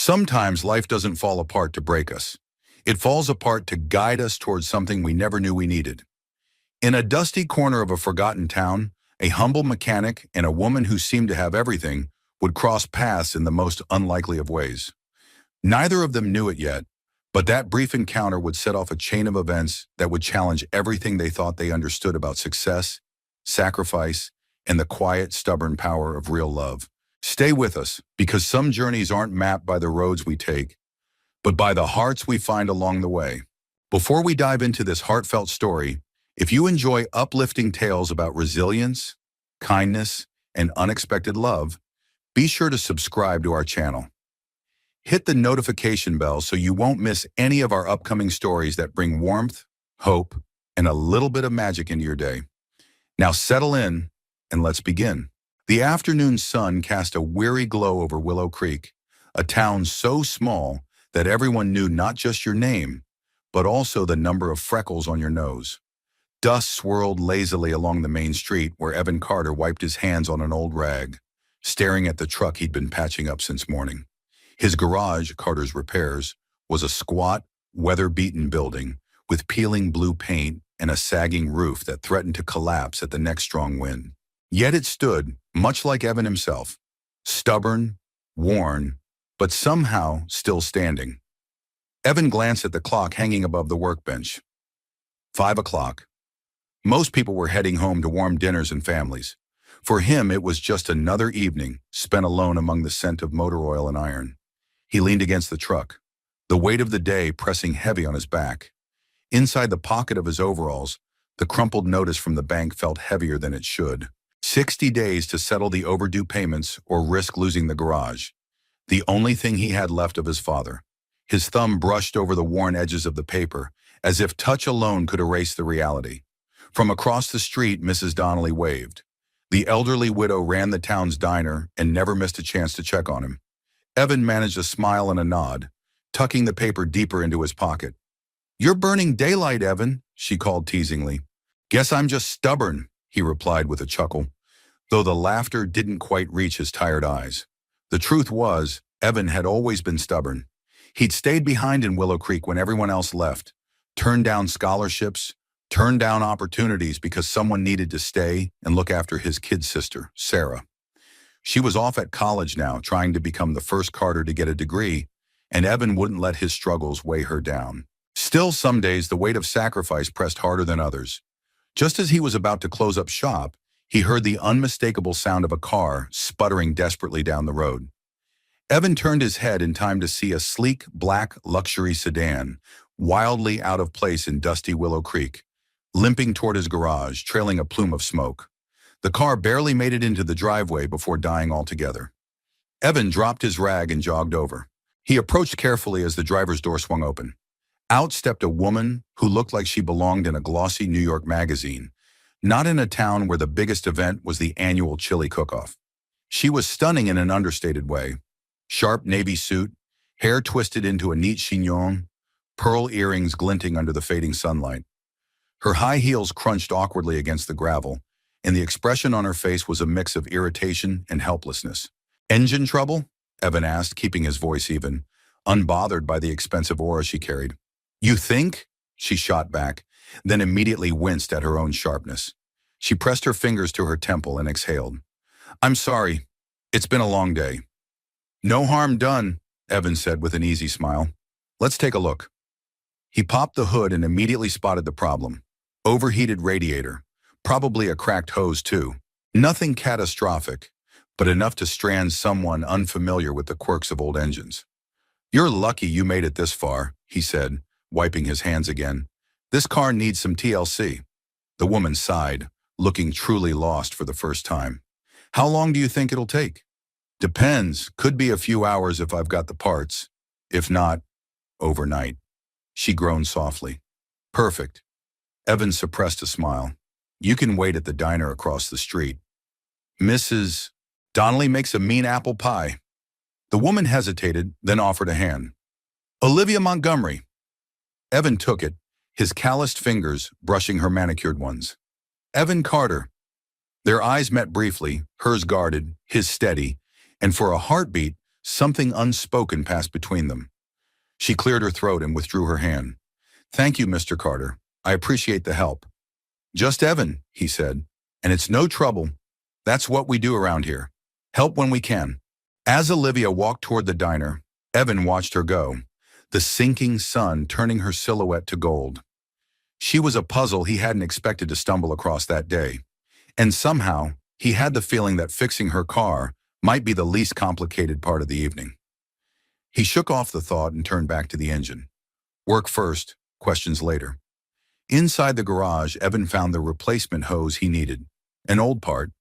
Sometimes life doesn't fall apart to break us. It falls apart to guide us towards something we never knew we needed. In a dusty corner of a forgotten town, a humble mechanic and a woman who seemed to have everything would cross paths in the most unlikely of ways. Neither of them knew it yet, but that brief encounter would set off a chain of events that would challenge everything they thought they understood about success, sacrifice, and the quiet, stubborn power of real love. Stay with us, because some journeys aren't mapped by the roads we take, but by the hearts we find along the way. Before we dive into this heartfelt story, if you enjoy uplifting tales about resilience, kindness, and unexpected love, be sure to subscribe to our channel. Hit the notification bell so you won't miss any of our upcoming stories that bring warmth, hope, and a little bit of magic into your day. Now settle in and let's begin. The afternoon sun cast a weary glow over Willow Creek, a town so small that everyone knew not just your name, but also the number of freckles on your nose. Dust swirled lazily along the main street where Evan Carter wiped his hands on an old rag, staring at the truck he'd been patching up since morning. His garage, Carter's Repairs, was a squat, weather-beaten building with peeling blue paint and a sagging roof that threatened to collapse at the next strong wind. Yet it stood, much like Evan himself, stubborn, worn, but somehow still standing. Evan glanced at the clock hanging above the workbench. 5 o'clock. Most people were heading home to warm dinners and families. For him, it was just another evening spent alone among the scent of motor oil and iron. He leaned against the truck, the weight of the day pressing heavy on his back. Inside the pocket of his overalls, the crumpled notice from the bank felt heavier than it should. 60 days to settle the overdue payments or risk losing the garage. The only thing he had left of his father. His thumb brushed over the worn edges of the paper, as if touch alone could erase the reality. From across the street, Mrs. Donnelly waved. The elderly widow ran the town's diner and never missed a chance to check on him. Evan managed a smile and a nod, tucking the paper deeper into his pocket. "You're burning daylight, Evan," she called teasingly. "Guess I'm just stubborn," he replied with a chuckle, though the laughter didn't quite reach his tired eyes. The truth was, Evan had always been stubborn. He'd stayed behind in Willow Creek when everyone else left, turned down scholarships, turned down opportunities because someone needed to stay and look after his kid sister, Sarah. She was off at college now, trying to become the first Carter to get a degree, and Evan wouldn't let his struggles weigh her down. Still, some days the weight of sacrifice pressed harder than others. Just as he was about to close up shop, he heard the unmistakable sound of a car sputtering desperately down the road. Evan turned his head in time to see a sleek, black luxury sedan, wildly out of place in dusty Willow Creek, limping toward his garage, trailing a plume of smoke. The car barely made it into the driveway before dying altogether. Evan dropped his rag and jogged over. He approached carefully as the driver's door swung open. Out stepped a woman who looked like she belonged in a glossy New York magazine, not in a town where the biggest event was the annual chili cook-off. She was stunning in an understated way. Sharp navy suit, hair twisted into a neat chignon, pearl earrings glinting under the fading sunlight. Her high heels crunched awkwardly against the gravel, and the expression on her face was a mix of irritation and helplessness. "Engine trouble?" Evan asked, keeping his voice even, unbothered by the expensive aura she carried. "You think?" she shot back, then immediately winced at her own sharpness. She pressed her fingers to her temple and exhaled. "I'm sorry. It's been a long day." "No harm done," Evan said with an easy smile. "Let's take a look." He popped the hood and immediately spotted the problem. Overheated radiator. Probably a cracked hose too. Nothing catastrophic, but enough to strand someone unfamiliar with the quirks of old engines. "You're lucky you made it this far," he said, wiping his hands again. "This car needs some TLC." The woman sighed, looking truly lost for the first time. "How long do you think it'll take?" "Depends. Could be a few hours if I've got the parts. If not, overnight." She groaned softly. "Perfect." Evan suppressed a smile. "You can wait at the diner across the street. Mrs. Donnelly makes a mean apple pie." The woman hesitated, then offered a hand. "Olivia Montgomery." Evan took it, his calloused fingers brushing her manicured ones. "Evan Carter." Their eyes met briefly, hers guarded, his steady, and for a heartbeat, Something unspoken passed between them. She cleared her throat and withdrew her hand. "Thank you, Mr. Carter. I appreciate the help." "Just Evan," he said. "And it's no trouble. That's what we do around here. Help when we can." As Olivia walked toward the diner, Evan watched her go, the sinking sun turning her silhouette to gold. She was a puzzle he hadn't expected to stumble across that day. And somehow, he had the feeling that fixing her car might be the least complicated part of the evening. He shook off the thought and turned back to the engine. Work first, questions later. Inside the garage, Evan found the replacement hose he needed. An old part,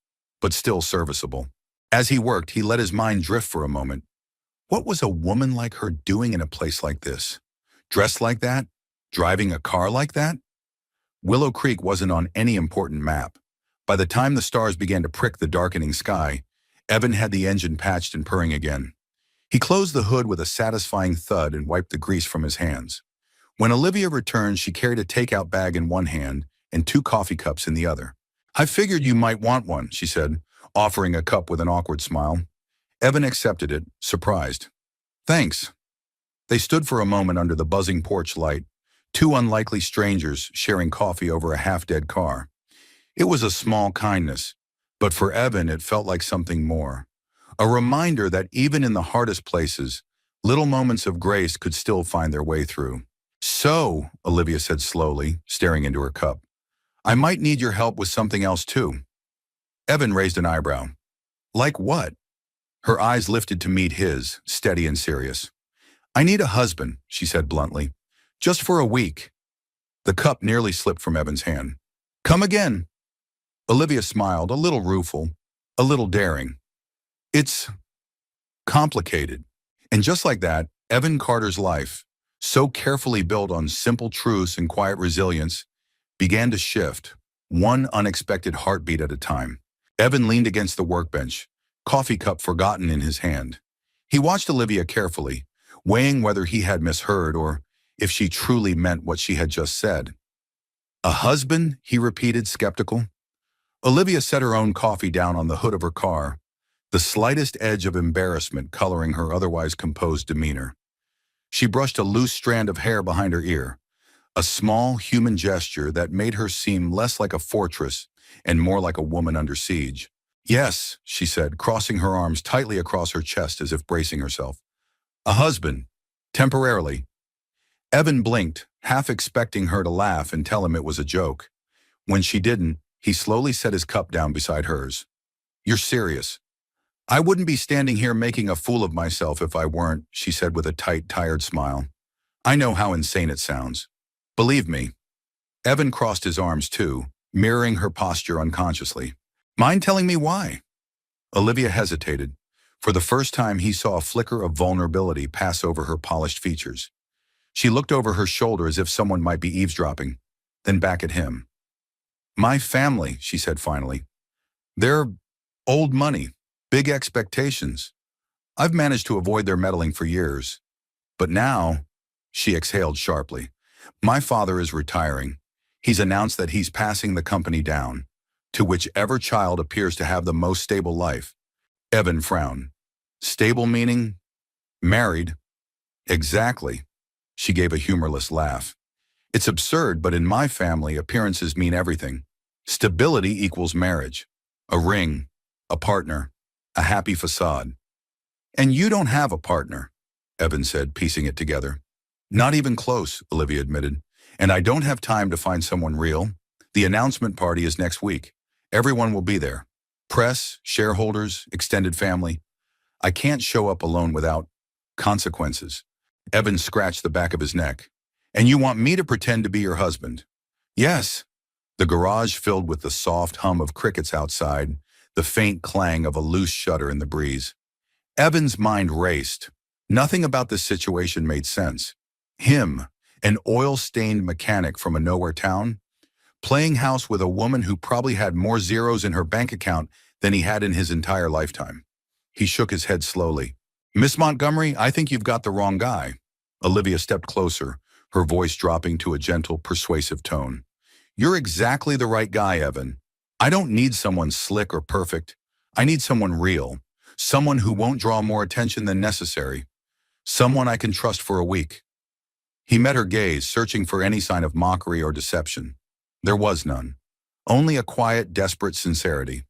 but still serviceable. As he worked, he let his mind drift for a moment. What was a woman like her doing in a place like this? Dressed like that? Driving a car like that? Willow Creek wasn't on any important map. By the time the stars began to prick the darkening sky, Evan had the engine patched and purring again. He closed the hood with a satisfying thud and wiped the grease from his hands. When Olivia returned, she carried a takeout bag in one hand and 2 coffee cups in the other. "I figured you might want one," she said, offering a cup with an awkward smile. Evan accepted it, surprised. "Thanks." They stood for a moment under the buzzing porch light, 2 unlikely strangers sharing coffee over a half-dead car. It was a small kindness, but for Evan it felt like something more. A reminder that even in the hardest places, little moments of grace could still find their way through. "So," Olivia said slowly, staring into her cup, "I might need your help with something else too." Evan raised an eyebrow. "Like what?" Her eyes lifted to meet his, steady and serious. "I need a husband," she said bluntly. "Just for a week." The cup nearly slipped from Evan's hand. "Come again." Olivia smiled, a little rueful, a little daring. "It's complicated." And just like that, Evan Carter's life, so carefully built on simple truths and quiet resilience, began to shift, one unexpected heartbeat at a time. Evan leaned against the workbench, coffee cup forgotten in his hand. He watched Olivia carefully, weighing whether he had misheard or if she truly meant what she had just said. "A husband?" he repeated, skeptical. Olivia set her own coffee down on the hood of her car, the slightest edge of embarrassment coloring her otherwise composed demeanor. She brushed a loose strand of hair behind her ear, a small human gesture that made her seem less like a fortress and more like a woman under siege. "Yes," she said, crossing her arms tightly across her chest as if bracing herself. "A husband. Temporarily." Evan blinked, half expecting her to laugh and tell him it was a joke. When she didn't, he slowly set his cup down beside hers. "You're serious?" "I wouldn't be standing here making a fool of myself if I weren't," she said with a tight, tired smile. "I know how insane it sounds. Believe me." Evan crossed his arms too, mirroring her posture unconsciously. "Mind telling me why?" Olivia hesitated. For the first time, he saw a flicker of vulnerability pass over her polished features. She looked over her shoulder as if someone might be eavesdropping, then back at him. "My family," she said finally. "They're old money, big expectations. I've managed to avoid their meddling for years. But now," she exhaled sharply, "my father is retiring. He's announced that he's passing the company down to whichever child appears to have the most stable life." Evan frowned. "Stable meaning? Married?" "Exactly." She gave a humorless laugh. "It's absurd, but in my family, appearances mean everything. Stability equals marriage. A ring, a partner, a happy facade." "And you don't have a partner," Evan said, piecing it together. "Not even close," Olivia admitted. "And I don't have time to find someone real. The announcement party is next week. Everyone will be there. Press, shareholders, extended family. I can't show up alone without consequences." Evan scratched the back of his neck. "And you want me to pretend to be your husband?" "Yes." The garage filled with the soft hum of crickets outside, the faint clang of a loose shutter in the breeze. Evan's mind raced. Nothing about this situation made sense. Him, an oil-stained mechanic from a nowhere town, playing house with a woman who probably had more zeros in her bank account than he had in his entire lifetime. He shook his head slowly. "Miss Montgomery, I think you've got the wrong guy." Olivia stepped closer, her voice dropping to a gentle, persuasive tone. "You're exactly the right guy, Evan. I don't need someone slick or perfect. I need someone real. Someone who won't draw more attention than necessary. Someone I can trust for a week. He met her gaze, searching for any sign of mockery or deception. There was none. Only a quiet, desperate sincerity.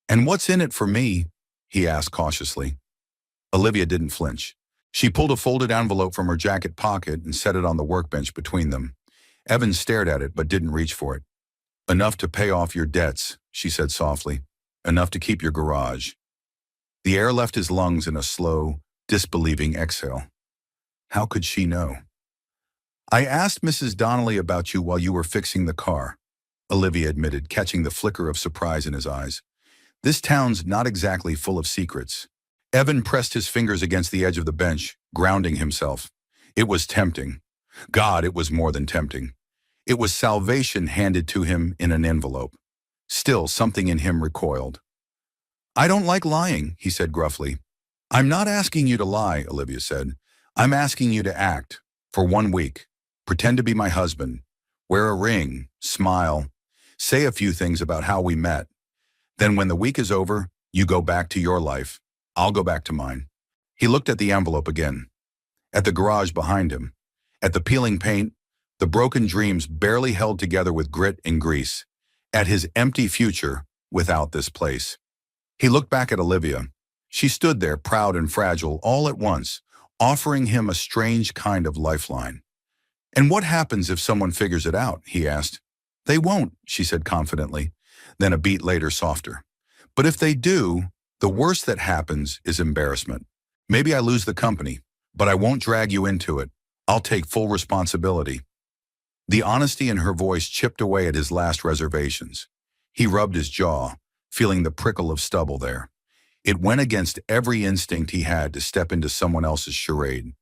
"And what's in it for me?" he asked cautiously. Olivia didn't flinch. She pulled a folded envelope from her jacket pocket and set it on the workbench between them. Evan stared at it but didn't reach for it. "Enough to pay off your debts," she said softly. "Enough to keep your garage." The air left his lungs in a slow, disbelieving exhale. How could she know? "I asked Mrs. Donnelly about you while you were fixing the car," Olivia admitted, catching the flicker of surprise in his eyes. "This town's not exactly full of secrets." Evan pressed his fingers against the edge of the bench, grounding himself. It was tempting. God, it was more than tempting. It was salvation handed to him in an envelope. Still, something in him recoiled. "I don't like lying," he said gruffly. "I'm not asking you to lie," Olivia said. "I'm asking you to act. For 1 week. Pretend to be my husband. Wear a ring. Smile. Say a few things about how we met. Then when the week is over, you go back to your life. I'll go back to mine." He looked at the envelope again. At the garage behind him. At the peeling paint. The broken dreams barely held together with grit and grease. At his empty future without this place. He looked back at Olivia. She stood there, proud and fragile, all at once, offering him a strange kind of lifeline. "And what happens if someone figures it out?" he asked. "They won't," she said confidently, then a beat later softer. "But if they do, the worst that happens is embarrassment. Maybe I lose the company, but I won't drag you into it. I'll take full responsibility." The honesty in her voice chipped away at his last reservations. He rubbed his jaw, feeling the prickle of stubble there. It went against every instinct he had to step into someone else's charade.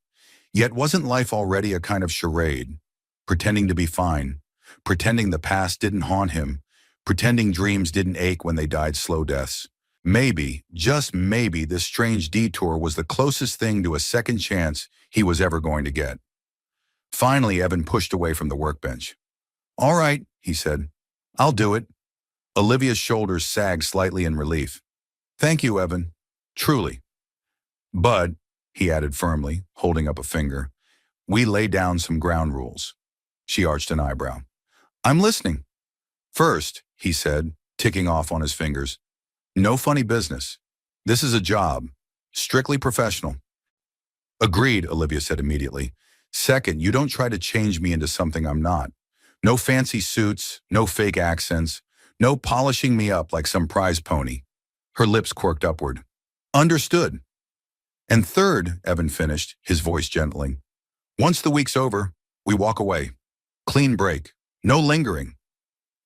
Yet wasn't life already a kind of charade? Pretending to be fine, pretending the past didn't haunt him, pretending dreams didn't ache when they died slow deaths. Maybe, just maybe, this strange detour was the closest thing to a second chance he was ever going to get. Finally, Evan pushed away from the workbench. "All right," he said. "I'll do it." Olivia's shoulders sagged slightly in relief. "Thank you, Evan. Truly. But," he added firmly, holding up a finger, "we lay down some ground rules." She arched an eyebrow. "I'm listening." "First," he said, ticking off on his fingers, "no funny business. This is a job. Strictly professional." "Agreed," Olivia said immediately. "Second, you don't try to change me into something I'm not. No fancy suits, no fake accents, no polishing me up like some prize pony." Her lips quirked upward. "Understood." "And third," Evan finished, his voice gentling, "once the week's over, we walk away. Clean break. No lingering."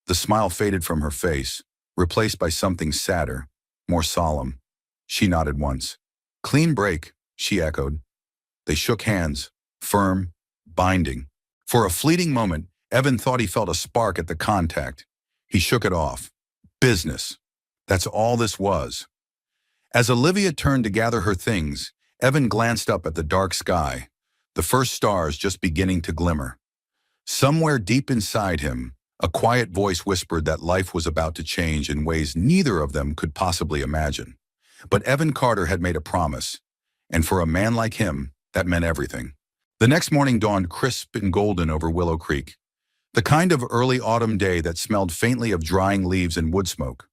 The smile faded from her face, replaced by something sadder, more solemn. She nodded once. "Clean break," she echoed. They shook hands, firm, binding. For a fleeting moment, Evan thought he felt a spark at the contact. He shook it off. Business. That's all this was. As Olivia turned to gather her things, Evan glanced up at the dark sky, the first stars just beginning to glimmer. Somewhere deep inside him, a quiet voice whispered that life was about to change in ways neither of them could possibly imagine. But Evan Carter had made a promise, and for a man like him, that meant everything. The next morning dawned crisp and golden over Willow Creek, the kind of early autumn day that smelled faintly of drying leaves and wood smoke.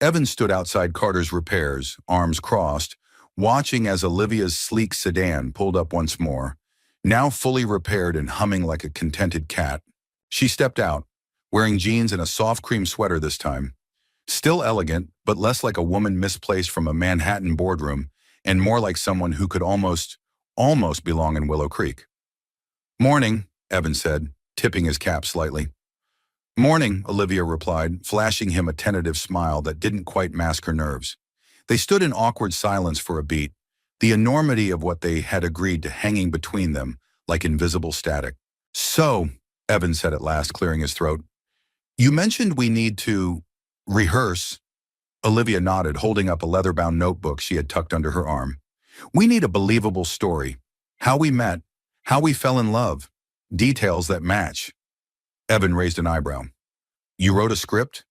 Evan stood outside Carter's repairs, arms crossed, watching as Olivia's sleek sedan pulled up once more, now fully repaired and humming like a contented cat. She stepped out, wearing jeans and a soft cream sweater this time. Still elegant, but less like a woman misplaced from a Manhattan boardroom, and more like someone who could almost belong in Willow Creek. "Morning," Evan said, tipping his cap slightly. "Morning," Olivia replied, flashing him a tentative smile that didn't quite mask her nerves. They stood in awkward silence for a beat, the enormity of what they had agreed to hanging between them like invisible static. "So," Evan said at last, clearing his throat, "you mentioned we need to rehearse." Olivia nodded, holding up a leather-bound notebook she had tucked under her arm. "We need a believable story. How we met, how we fell in love, details that match." Evan raised an eyebrow. "You wrote a script?"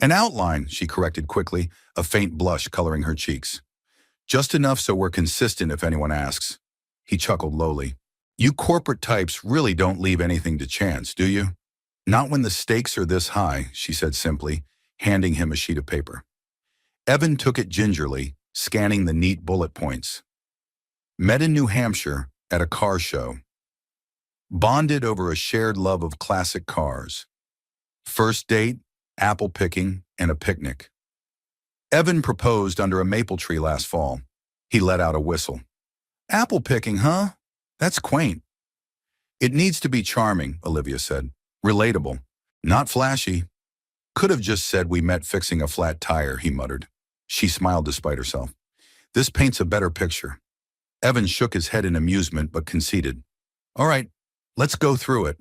An outline, she corrected quickly, a faint blush coloring her cheeks. Just enough so we're consistent if anyone asks. He chuckled lowly. You corporate types really don't leave anything to chance, do you? Not when the stakes are this high, she said simply, handing him a sheet of paper. Evan took it gingerly, scanning the neat bullet points. Met in New Hampshire at a car show. Bonded over a shared love of classic cars. First date, apple picking, and a picnic. Evan proposed under a maple tree last fall. He let out a whistle. Apple picking, huh? That's quaint. It needs to be charming, Olivia said. Relatable. Not flashy. Could have just said we met fixing a flat tire, he muttered. She smiled despite herself. This paints a better picture. Evan shook his head in amusement but conceded. All right, let's go through it.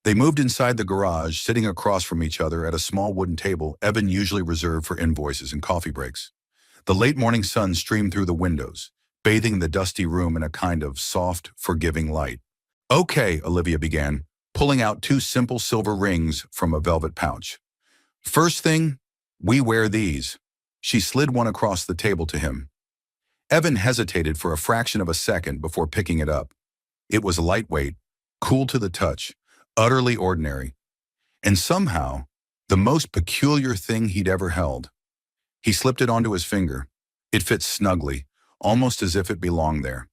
They moved inside the garage, sitting across from each other at a small wooden table Evan usually reserved for invoices and coffee breaks. The late morning sun streamed through the windows, bathing the dusty room in a kind of soft, forgiving light. Okay, Olivia began, pulling out two simple silver rings from a velvet pouch. First thing, we wear these. She slid one across the table to him. Evan hesitated for a fraction of a second before picking it up. It was lightweight, cool to the touch, utterly ordinary, and somehow the most peculiar thing he'd ever held. He slipped it onto his finger. It fit snugly, almost as if it belonged there.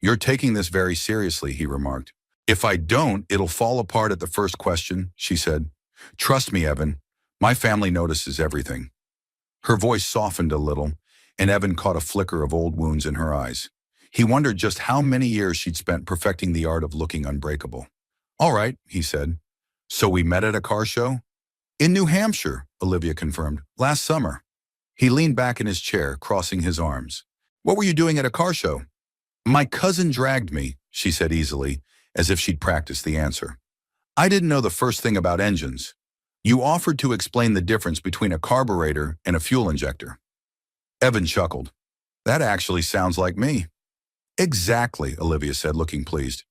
You're taking this very seriously, he remarked. If I don't, it'll fall apart at the first question, she said. Trust me, Evan. My family notices everything. Her voice softened a little, and Evan caught a flicker of old wounds in her eyes. He wondered just how many years she'd spent perfecting the art of looking unbreakable. All right, he said. So we met at a car show? In New Hampshire, Olivia confirmed, last summer. He leaned back in his chair, crossing his arms. What were you doing at a car show? My cousin dragged me, she said easily, as if she'd practiced the answer. I didn't know the first thing about engines. You offered to explain the difference between a carburetor and a fuel injector. Evan chuckled. That actually sounds like me. Exactly, Olivia said, looking pleased.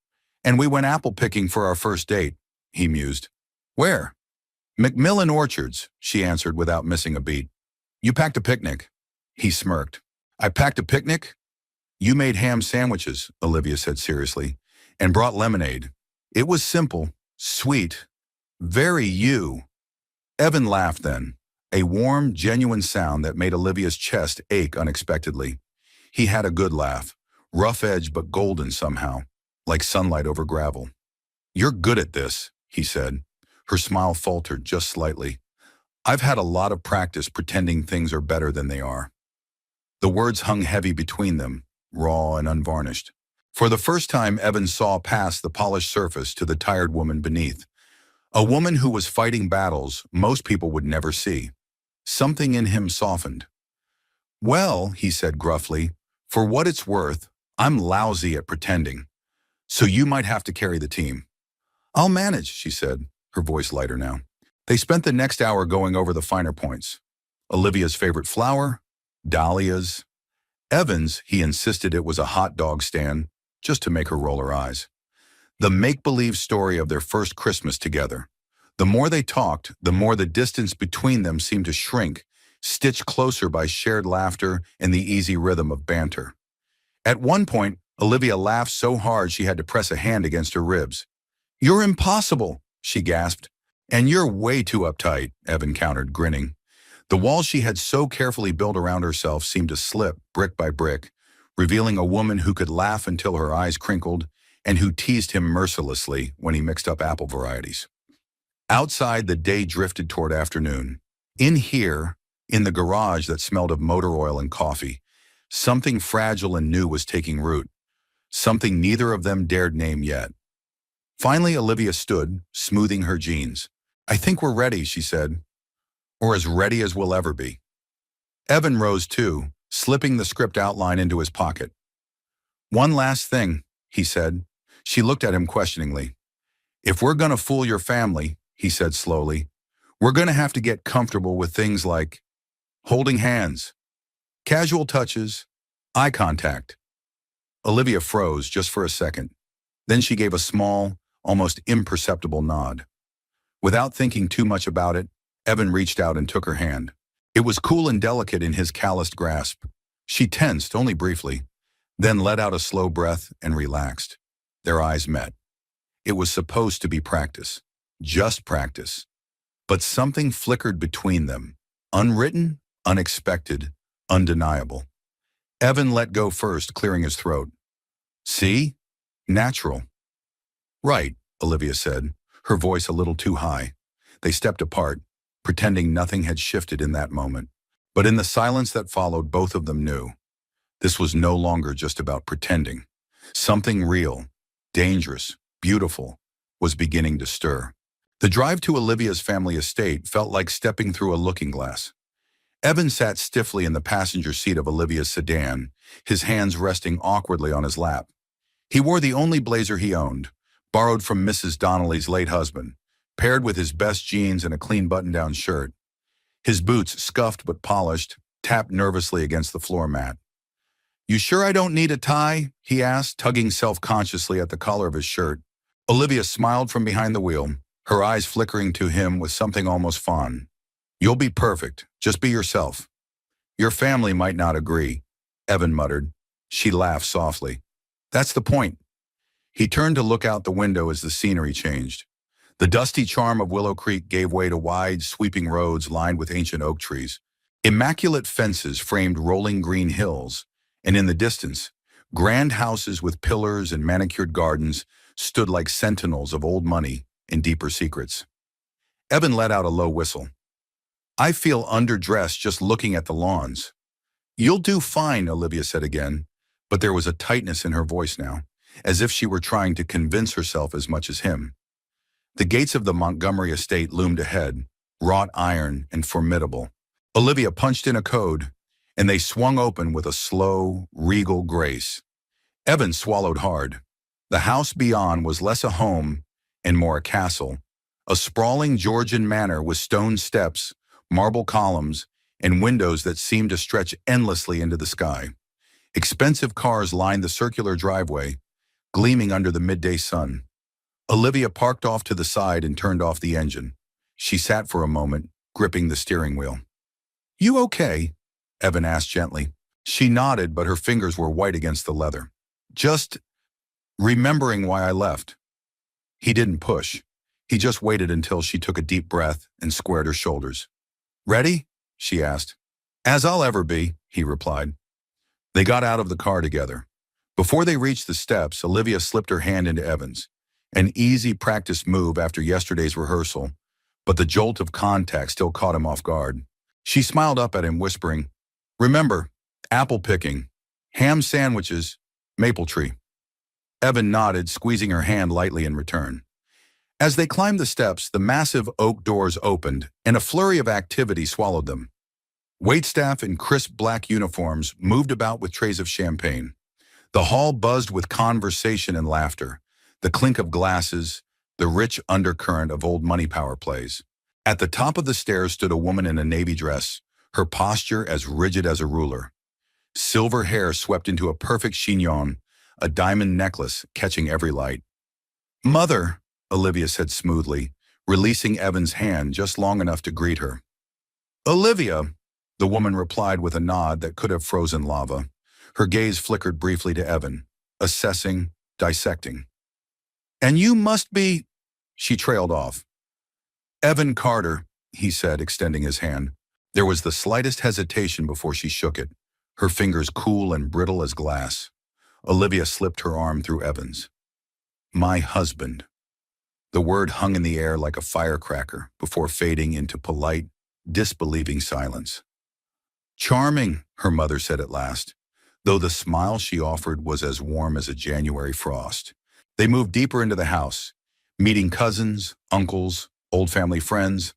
And we went apple picking for our first date, he mused. Where? Macmillan Orchards, she answered without missing a beat. You packed a picnic. He smirked. I packed a picnic? You made ham sandwiches, Olivia said seriously, and brought lemonade. It was simple, sweet, very you. Evan laughed then, a warm, genuine sound that made Olivia's chest ache unexpectedly. He had a good laugh, rough edged but golden somehow, like sunlight over gravel. You're good at this, he said. Her smile faltered just slightly. I've had a lot of practice pretending things are better than they are. The words hung heavy between them, raw and unvarnished. For the first time, Evan saw past the polished surface to the tired woman beneath. A woman who was fighting battles most people would never see. Something in him softened. Well, he said gruffly, for what it's worth, I'm lousy at pretending. So you might have to carry the team. I'll manage, she said, her voice lighter now. They spent the next hour going over the finer points. Olivia's favorite flower, dahlias. Evan's, he insisted it was a hot dog stand, just to make her roll her eyes. The make-believe story of their first Christmas together. The more they talked, the more the distance between them seemed to shrink, stitched closer by shared laughter and the easy rhythm of banter. At one point, Olivia laughed so hard she had to press a hand against her ribs. You're impossible, she gasped. And you're way too uptight, Evan countered, grinning. The walls she had so carefully built around herself seemed to slip, brick by brick, revealing a woman who could laugh until her eyes crinkled and who teased him mercilessly when he mixed up apple varieties. Outside, the day drifted toward afternoon. In here, in the garage that smelled of motor oil and coffee, something fragile and new was taking root, something neither of them dared name yet. Finally, Olivia stood, smoothing her jeans. I think we're ready, she said, or as ready as we'll ever be. Evan rose too, slipping the script outline into his pocket. One last thing, he said. She looked at him questioningly. If we're going to fool your family, he said slowly, we're going to have to get comfortable with things like holding hands, casual touches, eye contact. Olivia froze just for a second. Then she gave a small, almost imperceptible nod. Without thinking too much about it, Evan reached out and took her hand. It was cool and delicate in his calloused grasp. She tensed, only briefly, then let out a slow breath and relaxed. Their eyes met. It was supposed to be practice. Just practice. But something flickered between them. Unwritten, unexpected, undeniable. Evan let go first, clearing his throat. See? Natural. Right, Olivia said, her voice a little too high. They stepped apart, pretending nothing had shifted in that moment. But in the silence that followed, both of them knew. This was no longer just about pretending. Something real, dangerous, beautiful, was beginning to stir. The drive to Olivia's family estate felt like stepping through a looking glass. Evan sat stiffly in the passenger seat of Olivia's sedan, his hands resting awkwardly on his lap. He wore the only blazer he owned, borrowed from Mrs. Donnelly's late husband, paired with his best jeans and a clean button-down shirt. His boots, scuffed but polished, tapped nervously against the floor mat. "You sure I don't need a tie?" he asked, tugging self-consciously at the collar of his shirt. Olivia smiled from behind the wheel, her eyes flickering to him with something almost fond. "You'll be perfect. Just be yourself." "Your family might not agree," Evan muttered. She laughed softly. "That's the point." He turned to look out the window as the scenery changed. The dusty charm of Willow Creek gave way to wide, sweeping roads lined with ancient oak trees. Immaculate fences framed rolling green hills, and in the distance, grand houses with pillars and manicured gardens stood like sentinels of old money and deeper secrets. Evan let out a low whistle. "I feel underdressed just looking at the lawns." "You'll do fine," Olivia said again, but there was a tightness in her voice now, as if she were trying to convince herself as much as him. The gates of the Montgomery estate loomed ahead, wrought iron and formidable. Olivia punched in a code, and they swung open with a slow, regal grace. Evan swallowed hard. The house beyond was less a home and more a castle, a sprawling Georgian manor with stone steps, marble columns, and windows that seemed to stretch endlessly into the sky. Expensive cars lined the circular driveway, gleaming under the midday sun. Olivia parked off to the side and turned off the engine. She sat for a moment, gripping the steering wheel. "You okay?" Evan asked gently. She nodded, but her fingers were white against the leather. "Just remembering why I left." He didn't push. He just waited until she took a deep breath and squared her shoulders. "Ready?" she asked. "As I'll ever be," he replied. They got out of the car together. Before they reached the steps, Olivia slipped her hand into Evan's. An easy practice move after yesterday's rehearsal, but the jolt of contact still caught him off guard. She smiled up at him, whispering, "Remember, apple picking, ham sandwiches, maple tree." Evan nodded, squeezing her hand lightly in return. As they climbed the steps, the massive oak doors opened, and a flurry of activity swallowed them. Waitstaff in crisp black uniforms moved about with trays of champagne. The hall buzzed with conversation and laughter, the clink of glasses, the rich undercurrent of old money power plays. At the top of the stairs stood a woman in a navy dress, her posture as rigid as a ruler. Silver hair swept into a perfect chignon, a diamond necklace catching every light. "Mother," Olivia said smoothly, releasing Evan's hand just long enough to greet her. "Olivia," the woman replied with a nod that could have frozen lava. Her gaze flickered briefly to Evan, assessing, dissecting. "And you must be—" She trailed off. "Evan Carter," he said, extending his hand. There was the slightest hesitation before she shook it, her fingers cool and brittle as glass. Olivia slipped her arm through Evan's. "My husband." The word hung in the air like a firecracker before fading into polite, disbelieving silence. "Charming," her mother said at last, though the smile she offered was as warm as a January frost. They moved deeper into the house, meeting cousins, uncles, old family friends,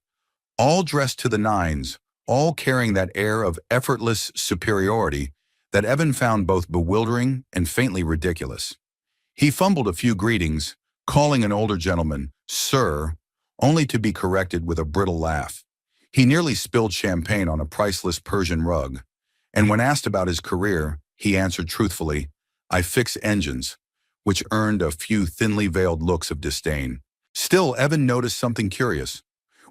all dressed to the nines, all carrying that air of effortless superiority that Evan found both bewildering and faintly ridiculous. He fumbled a few greetings, calling an older gentleman "Sir," only to be corrected with a brittle laugh. He nearly spilled champagne on a priceless Persian rug, and when asked about his career, he answered truthfully, "I fix engines," which earned a few thinly veiled looks of disdain. Still, Evan noticed something curious.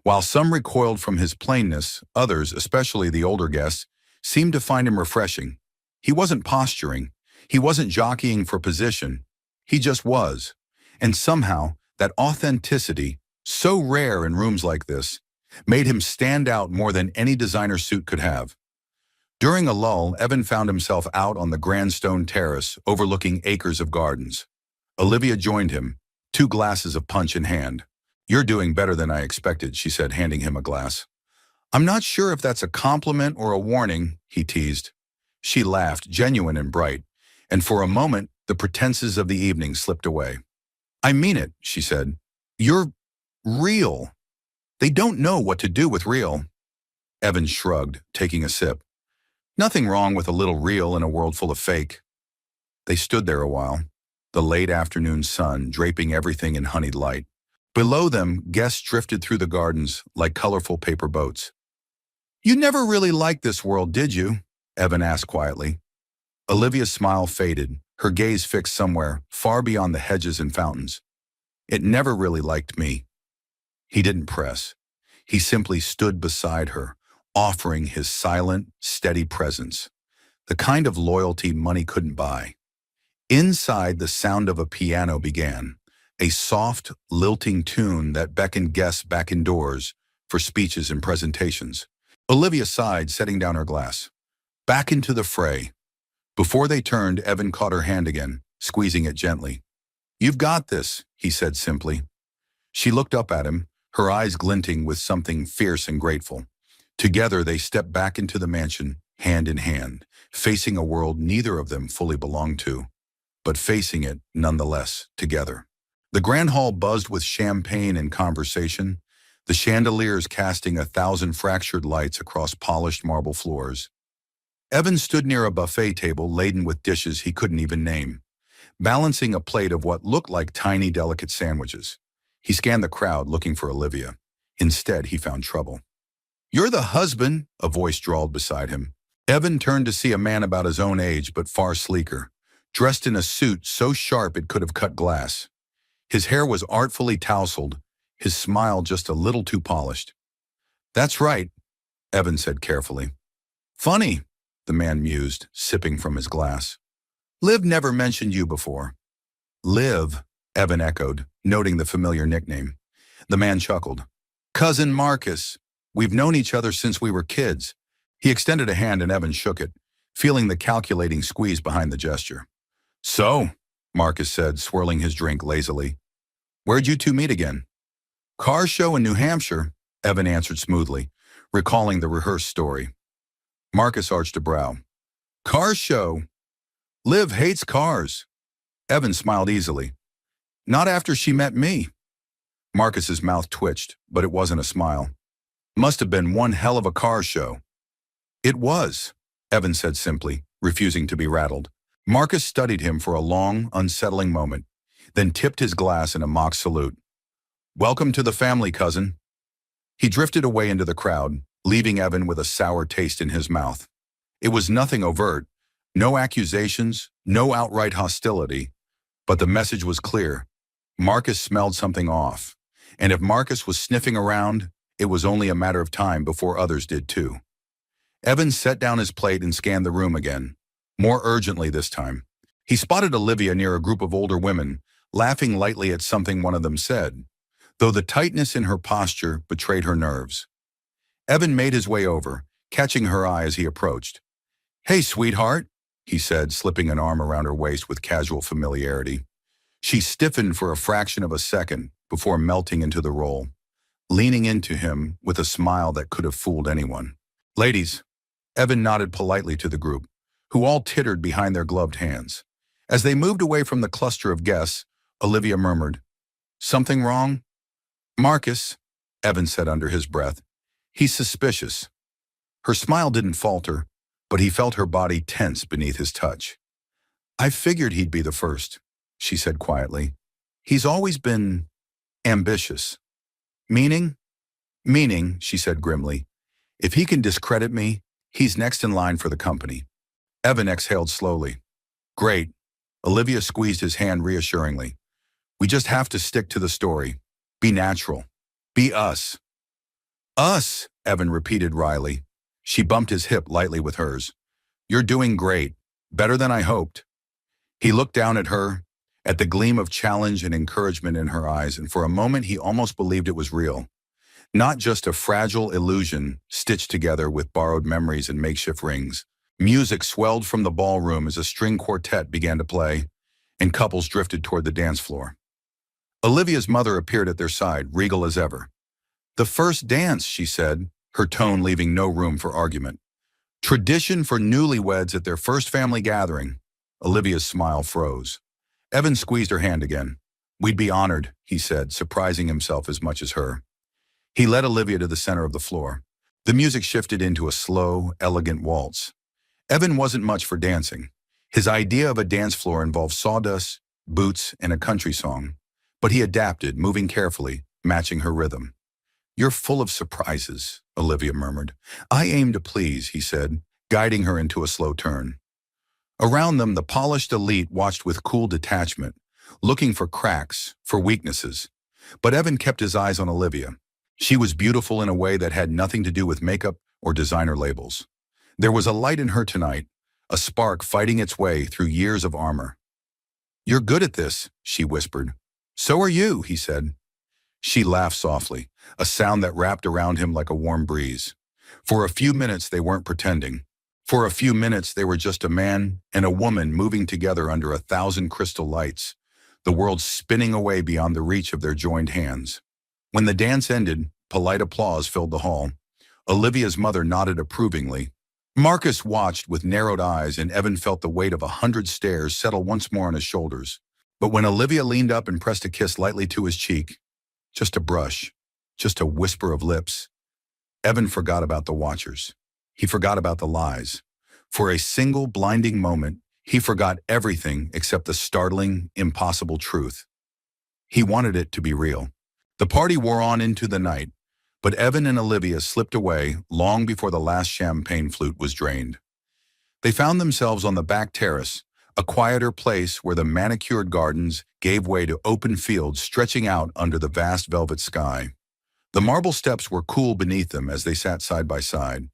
While some recoiled from his plainness, others, especially the older guests, seemed to find him refreshing. He wasn't posturing. He wasn't jockeying for position. He just was. And somehow, that authenticity, so rare in rooms like this, made him stand out more than any designer suit could have. During a lull, Evan found himself out on the grand stone terrace overlooking acres of gardens. Olivia joined him, 2 glasses of punch in hand. "You're doing better than I expected," she said, handing him a glass. "I'm not sure if that's a compliment or a warning," he teased. She laughed, genuine and bright, and for a moment, the pretenses of the evening slipped away. "I mean it," she said. "You're real. They don't know what to do with real." Evan shrugged, taking a sip. "Nothing wrong with a little real in a world full of fake." They stood there a while, the late afternoon sun draping everything in honeyed light. Below them, guests drifted through the gardens like colorful paper boats. "You never really liked this world, did you?" Evan asked quietly. Olivia's smile faded, her gaze fixed somewhere far beyond the hedges and fountains. "It never really liked me." He didn't press. He simply stood beside her, offering his silent, steady presence, the kind of loyalty money couldn't buy. Inside, the sound of a piano began, a soft, lilting tune that beckoned guests back indoors for speeches and presentations. Olivia sighed, setting down her glass. Back into the fray. Before they turned, Evan caught her hand again, squeezing it gently. "You've got this," he said simply. She looked up at him, her eyes glinting with something fierce and grateful. Together, they stepped back into the mansion, hand in hand, facing a world neither of them fully belonged to, but facing it nonetheless, together. The grand hall buzzed with champagne and conversation, the chandeliers casting 1,000 fractured lights across polished marble floors. Evan stood near a buffet table laden with dishes he couldn't even name, balancing a plate of what looked like tiny, delicate sandwiches. He scanned the crowd, looking for Olivia. Instead, he found trouble. "You're the husband," a voice drawled beside him. Evan turned to see a man about his own age, but far sleeker, dressed in a suit so sharp it could have cut glass. His hair was artfully tousled, his smile just a little too polished. "That's right," Evan said carefully. "Funny," the man mused, sipping from his glass. "Liv never mentioned you before." "Liv," Evan echoed, noting the familiar nickname. The man chuckled. "Cousin Marcus. We've known each other since we were kids." He extended a hand and Evan shook it, feeling the calculating squeeze behind the gesture. "So," Marcus said, swirling his drink lazily. "Where'd you two meet again?" "Car show in New Hampshire," Evan answered smoothly, recalling the rehearsed story. Marcus arched a brow. "Car show? Liv hates cars." Evan smiled easily. "Not after she met me." Marcus's mouth twitched, but it wasn't a smile. "Must have been one hell of a car show." "It was," Evan said simply, refusing to be rattled. Marcus studied him for a long, unsettling moment, then tipped his glass in a mock salute. "Welcome to the family, cousin." He drifted away into the crowd, leaving Evan with a sour taste in his mouth. It was nothing overt, no accusations, no outright hostility, but the message was clear. Marcus smelled something off, and if Marcus was sniffing around, it was only a matter of time before others did too. Evan set down his plate and scanned the room again, more urgently this time. He spotted Olivia near a group of older women, laughing lightly at something one of them said, though the tightness in her posture betrayed her nerves. Evan made his way over, catching her eye as he approached. "Hey, sweetheart," he said, slipping an arm around her waist with casual familiarity. She stiffened for a fraction of a second before melting into the role, leaning into him with a smile that could have fooled anyone. "Ladies," Evan nodded politely to the group, who all tittered behind their gloved hands. As they moved away from the cluster of guests, Olivia murmured, "Something wrong?" "Marcus," Evan said under his breath. "He's suspicious." Her smile didn't falter, but he felt her body tense beneath his touch. "I figured he'd be the first," she said quietly. "He's always been ambitious." "Meaning?" "Meaning," she said grimly. "If he can discredit me, he's next in line for the company." Evan exhaled slowly. "Great." Olivia squeezed his hand reassuringly. "We just have to stick to the story. Be natural. Be us." Us, Evan repeated wryly. She bumped his hip lightly with hers. You're doing great. Better than I hoped. He looked down at her, at the gleam of challenge and encouragement in her eyes, and for a moment he almost believed it was real. Not just a fragile illusion stitched together with borrowed memories and makeshift rings. Music swelled from the ballroom as a string quartet began to play, and couples drifted toward the dance floor. Olivia's mother appeared at their side, regal as ever. The first dance, she said, her tone leaving no room for argument. Tradition for newlyweds at their first family gathering. Olivia's smile froze. Evan squeezed her hand again. We'd be honored, he said, surprising himself as much as her. He led Olivia to the center of the floor. The music shifted into a slow, elegant waltz. Evan wasn't much for dancing. His idea of a dance floor involved sawdust, boots, and a country song. But he adapted, moving carefully, matching her rhythm. You're full of surprises, Olivia murmured. I aim to please, he said, guiding her into a slow turn. Around them, the polished elite watched with cool detachment, looking for cracks, for weaknesses. But Evan kept his eyes on Olivia. She was beautiful in a way that had nothing to do with makeup or designer labels. There was a light in her tonight, a spark fighting its way through years of armor. You're good at this, she whispered. So are you, he said. She laughed softly, a sound that wrapped around him like a warm breeze. For a few minutes they weren't pretending. For a few minutes they were just a man and a woman moving together under 1,000 crystal lights, the world spinning away beyond the reach of their joined hands. When the dance ended, polite applause filled the hall. Olivia's mother nodded approvingly. Marcus watched with narrowed eyes, and Evan felt the weight of 100 stares settle once more on his shoulders. But when Olivia leaned up and pressed a kiss lightly to his cheek, just a brush, just a whisper of lips, Evan forgot about the watchers. He forgot about the lies. For a single blinding moment, he forgot everything except the startling, impossible truth. He wanted it to be real. The party wore on into the night, but Evan and Olivia slipped away long before the last champagne flute was drained. They found themselves on the back terrace, a quieter place where the manicured gardens gave way to open fields stretching out under the vast velvet sky. The marble steps were cool beneath them as they sat side by side,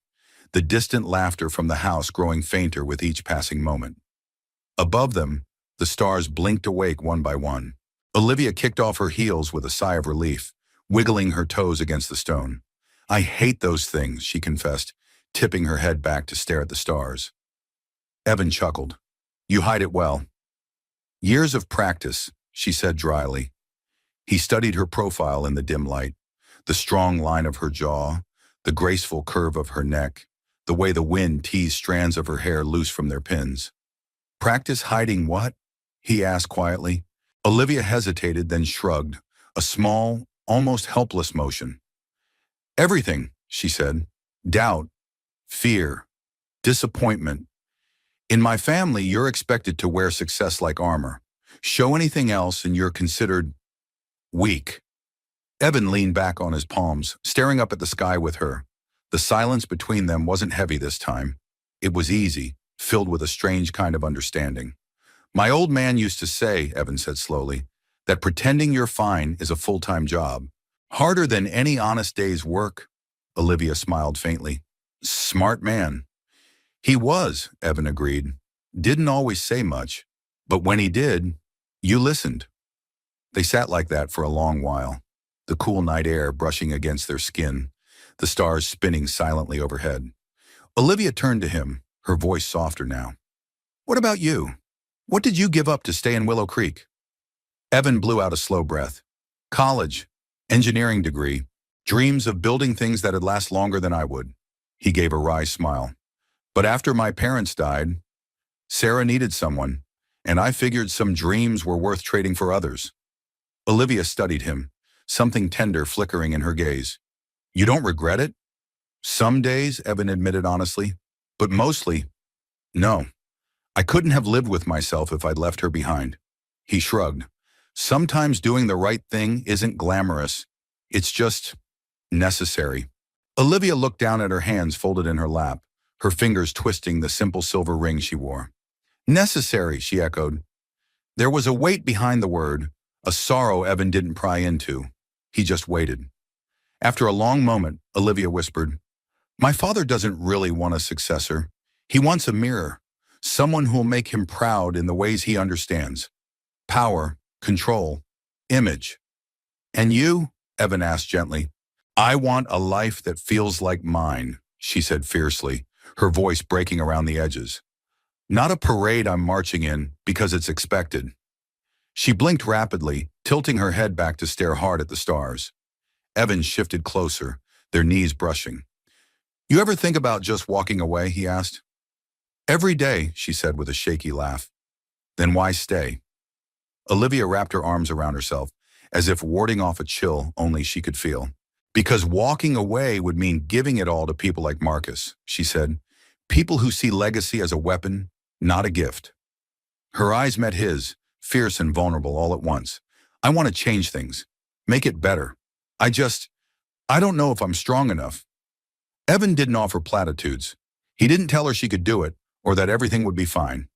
the distant laughter from the house growing fainter with each passing moment. Above them, the stars blinked awake one by one. Olivia kicked off her heels with a sigh of relief, wiggling her toes against the stone. I hate those things, she confessed, tipping her head back to stare at the stars. Evan chuckled. You hide it well. Years of practice, she said dryly. He studied her profile in the dim light, the strong line of her jaw, the graceful curve of her neck, the way the wind teased strands of her hair loose from their pins. Practice hiding what? He asked quietly. Olivia hesitated, then shrugged, a small, almost helpless motion. Everything, she said. Doubt, fear, disappointment. In my family, you're expected to wear success like armor. Show anything else and you're considered weak. Evan leaned back on his palms, staring up at the sky with her. The silence between them wasn't heavy this time. It was easy, filled with a strange kind of understanding. My old man used to say, Evan said slowly, that pretending you're fine is a full-time job. Harder than any honest day's work. Olivia smiled faintly. Smart man. He was, Evan agreed. Didn't always say much, but when he did, you listened. They sat like that for a long while, the cool night air brushing against their skin, the stars spinning silently overhead. Olivia turned to him, her voice softer now. What about you? What did you give up to stay in Willow Creek? Evan blew out a slow breath. College, engineering degree, dreams of building things that'd last longer than I would. He gave a wry smile. But after my parents died, Sarah needed someone, and I figured some dreams were worth trading for others. Olivia studied him, something tender flickering in her gaze. You don't regret it? Some days, Evan admitted honestly, but mostly, no. I couldn't have lived with myself if I'd left her behind. He shrugged. Sometimes doing the right thing isn't glamorous. It's just necessary. Olivia looked down at her hands folded in her lap, her fingers twisting the simple silver ring she wore. Necessary, she echoed. There was a weight behind the word, a sorrow Evan didn't pry into. He just waited. After a long moment, Olivia whispered. My father doesn't really want a successor. He wants a mirror, someone who'll make him proud in the ways he understands. Power, control, image. And you? Evan asked gently. I want a life that feels like mine, she said fiercely, her voice breaking around the edges. Not a parade I'm marching in because it's expected. She blinked rapidly, tilting her head back to stare hard at the stars. Evan shifted closer, their knees brushing. You ever think about just walking away, he asked. Every day, she said with a shaky laugh. Then why stay? Olivia wrapped her arms around herself, as if warding off a chill only she could feel. Because walking away would mean giving it all to people like Marcus, she said. People who see legacy as a weapon, not a gift. Her eyes met his, fierce and vulnerable all at once. I want to change things, make it better. I don't know if I'm strong enough. Evan didn't offer platitudes. He didn't tell her she could do it, or that everything would be fine.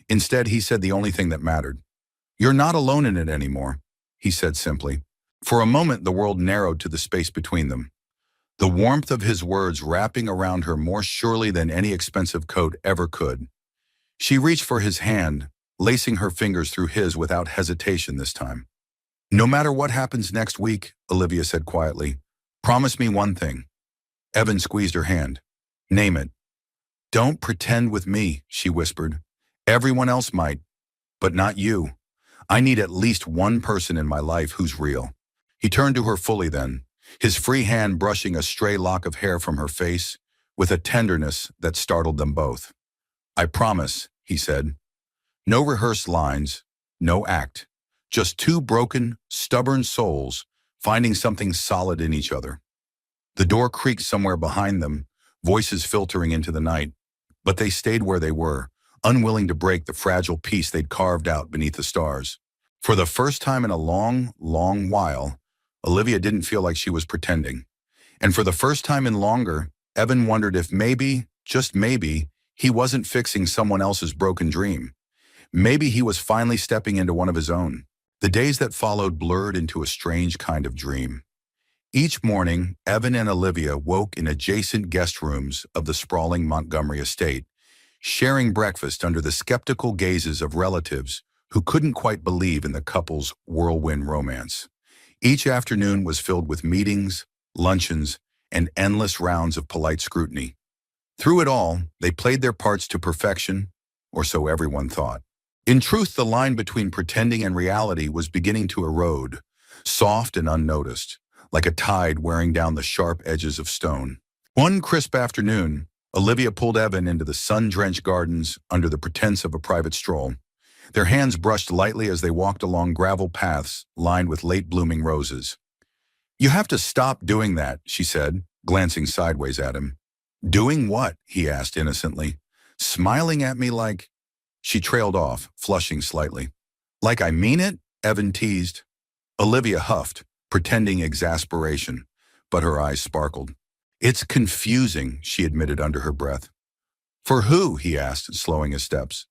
Instead, he said the only thing that mattered. You're not alone in it anymore, he said simply. For a moment, the world narrowed to the space between them. The warmth of his words wrapping around her more surely than any expensive coat ever could. She reached for his hand, lacing her fingers through his without hesitation this time. No matter what happens next week, Olivia said quietly, promise me one thing. Evan squeezed her hand. Name it. Don't pretend with me, she whispered. Everyone else might, but not you. I need at least one person in my life who's real. He turned to her fully then, his free hand brushing a stray lock of hair from her face with a tenderness that startled them both. I promise, he said. No rehearsed lines, no act. Just two broken, stubborn souls finding something solid in each other. The door creaked somewhere behind them, voices filtering into the night, but they stayed where they were, unwilling to break the fragile peace they'd carved out beneath the stars. For the first time in a long, long while, Olivia didn't feel like she was pretending. And for the first time in longer, Evan wondered if maybe, just maybe, he wasn't fixing someone else's broken dream. Maybe he was finally stepping into one of his own. The days that followed blurred into a strange kind of dream. Each morning, Evan and Olivia woke in adjacent guest rooms of the sprawling Montgomery estate, sharing breakfast under the skeptical gazes of relatives who couldn't quite believe in the couple's whirlwind romance. Each afternoon was filled with meetings, luncheons, and endless rounds of polite scrutiny. Through it all, they played their parts to perfection, or so everyone thought. In truth, the line between pretending and reality was beginning to erode, soft and unnoticed, like a tide wearing down the sharp edges of stone. One crisp afternoon, Olivia pulled Evan into the sun-drenched gardens under the pretense of a private stroll. Their hands brushed lightly as they walked along gravel paths lined with late-blooming roses. You have to stop doing that, she said, glancing sideways at him. Doing what? He asked innocently, smiling at me like... She trailed off, flushing slightly. Like I mean it? Evan teased. Olivia huffed, pretending exasperation, but her eyes sparkled. It's confusing, she admitted under her breath. For who? He asked, slowing his steps.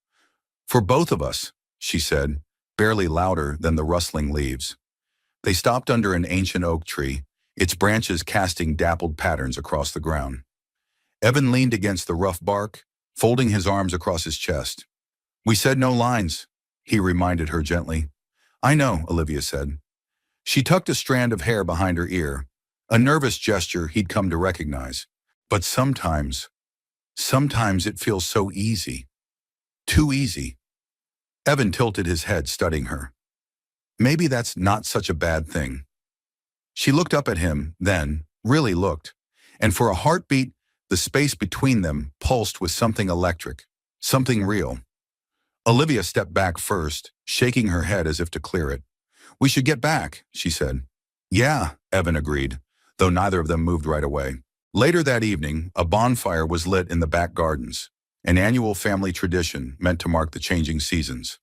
For both of us, she said, barely louder than the rustling leaves. They stopped under an ancient oak tree, its branches casting dappled patterns across the ground. Evan leaned against the rough bark, folding his arms across his chest. We said no lines, he reminded her gently. I know, Olivia said. She tucked a strand of hair behind her ear, a nervous gesture he'd come to recognize. But sometimes it feels so easy. Too easy. Evan tilted his head, studying her. Maybe that's not such a bad thing. She looked up at him, then, really looked, and for a heartbeat, the space between them pulsed with something electric, something real. Olivia stepped back first, shaking her head as if to clear it. We should get back, she said. Yeah, Evan agreed, though neither of them moved right away. Later that evening, a bonfire was lit in the back gardens, an annual family tradition meant to mark the changing seasons.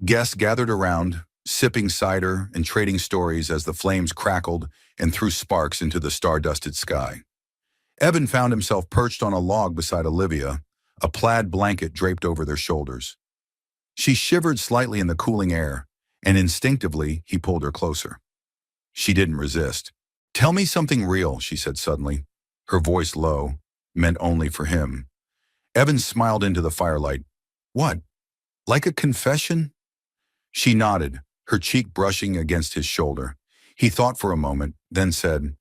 Guests gathered around, sipping cider and trading stories as the flames crackled and threw sparks into the star-dusted sky. Evan found himself perched on a log beside Olivia, a plaid blanket draped over their shoulders. She shivered slightly in the cooling air, and instinctively he pulled her closer. She didn't resist. Tell me something real, she said suddenly, her voice low, meant only for him. Evan smiled into the firelight. What? Like a confession? She nodded, her cheek brushing against his shoulder. He thought for a moment, then said,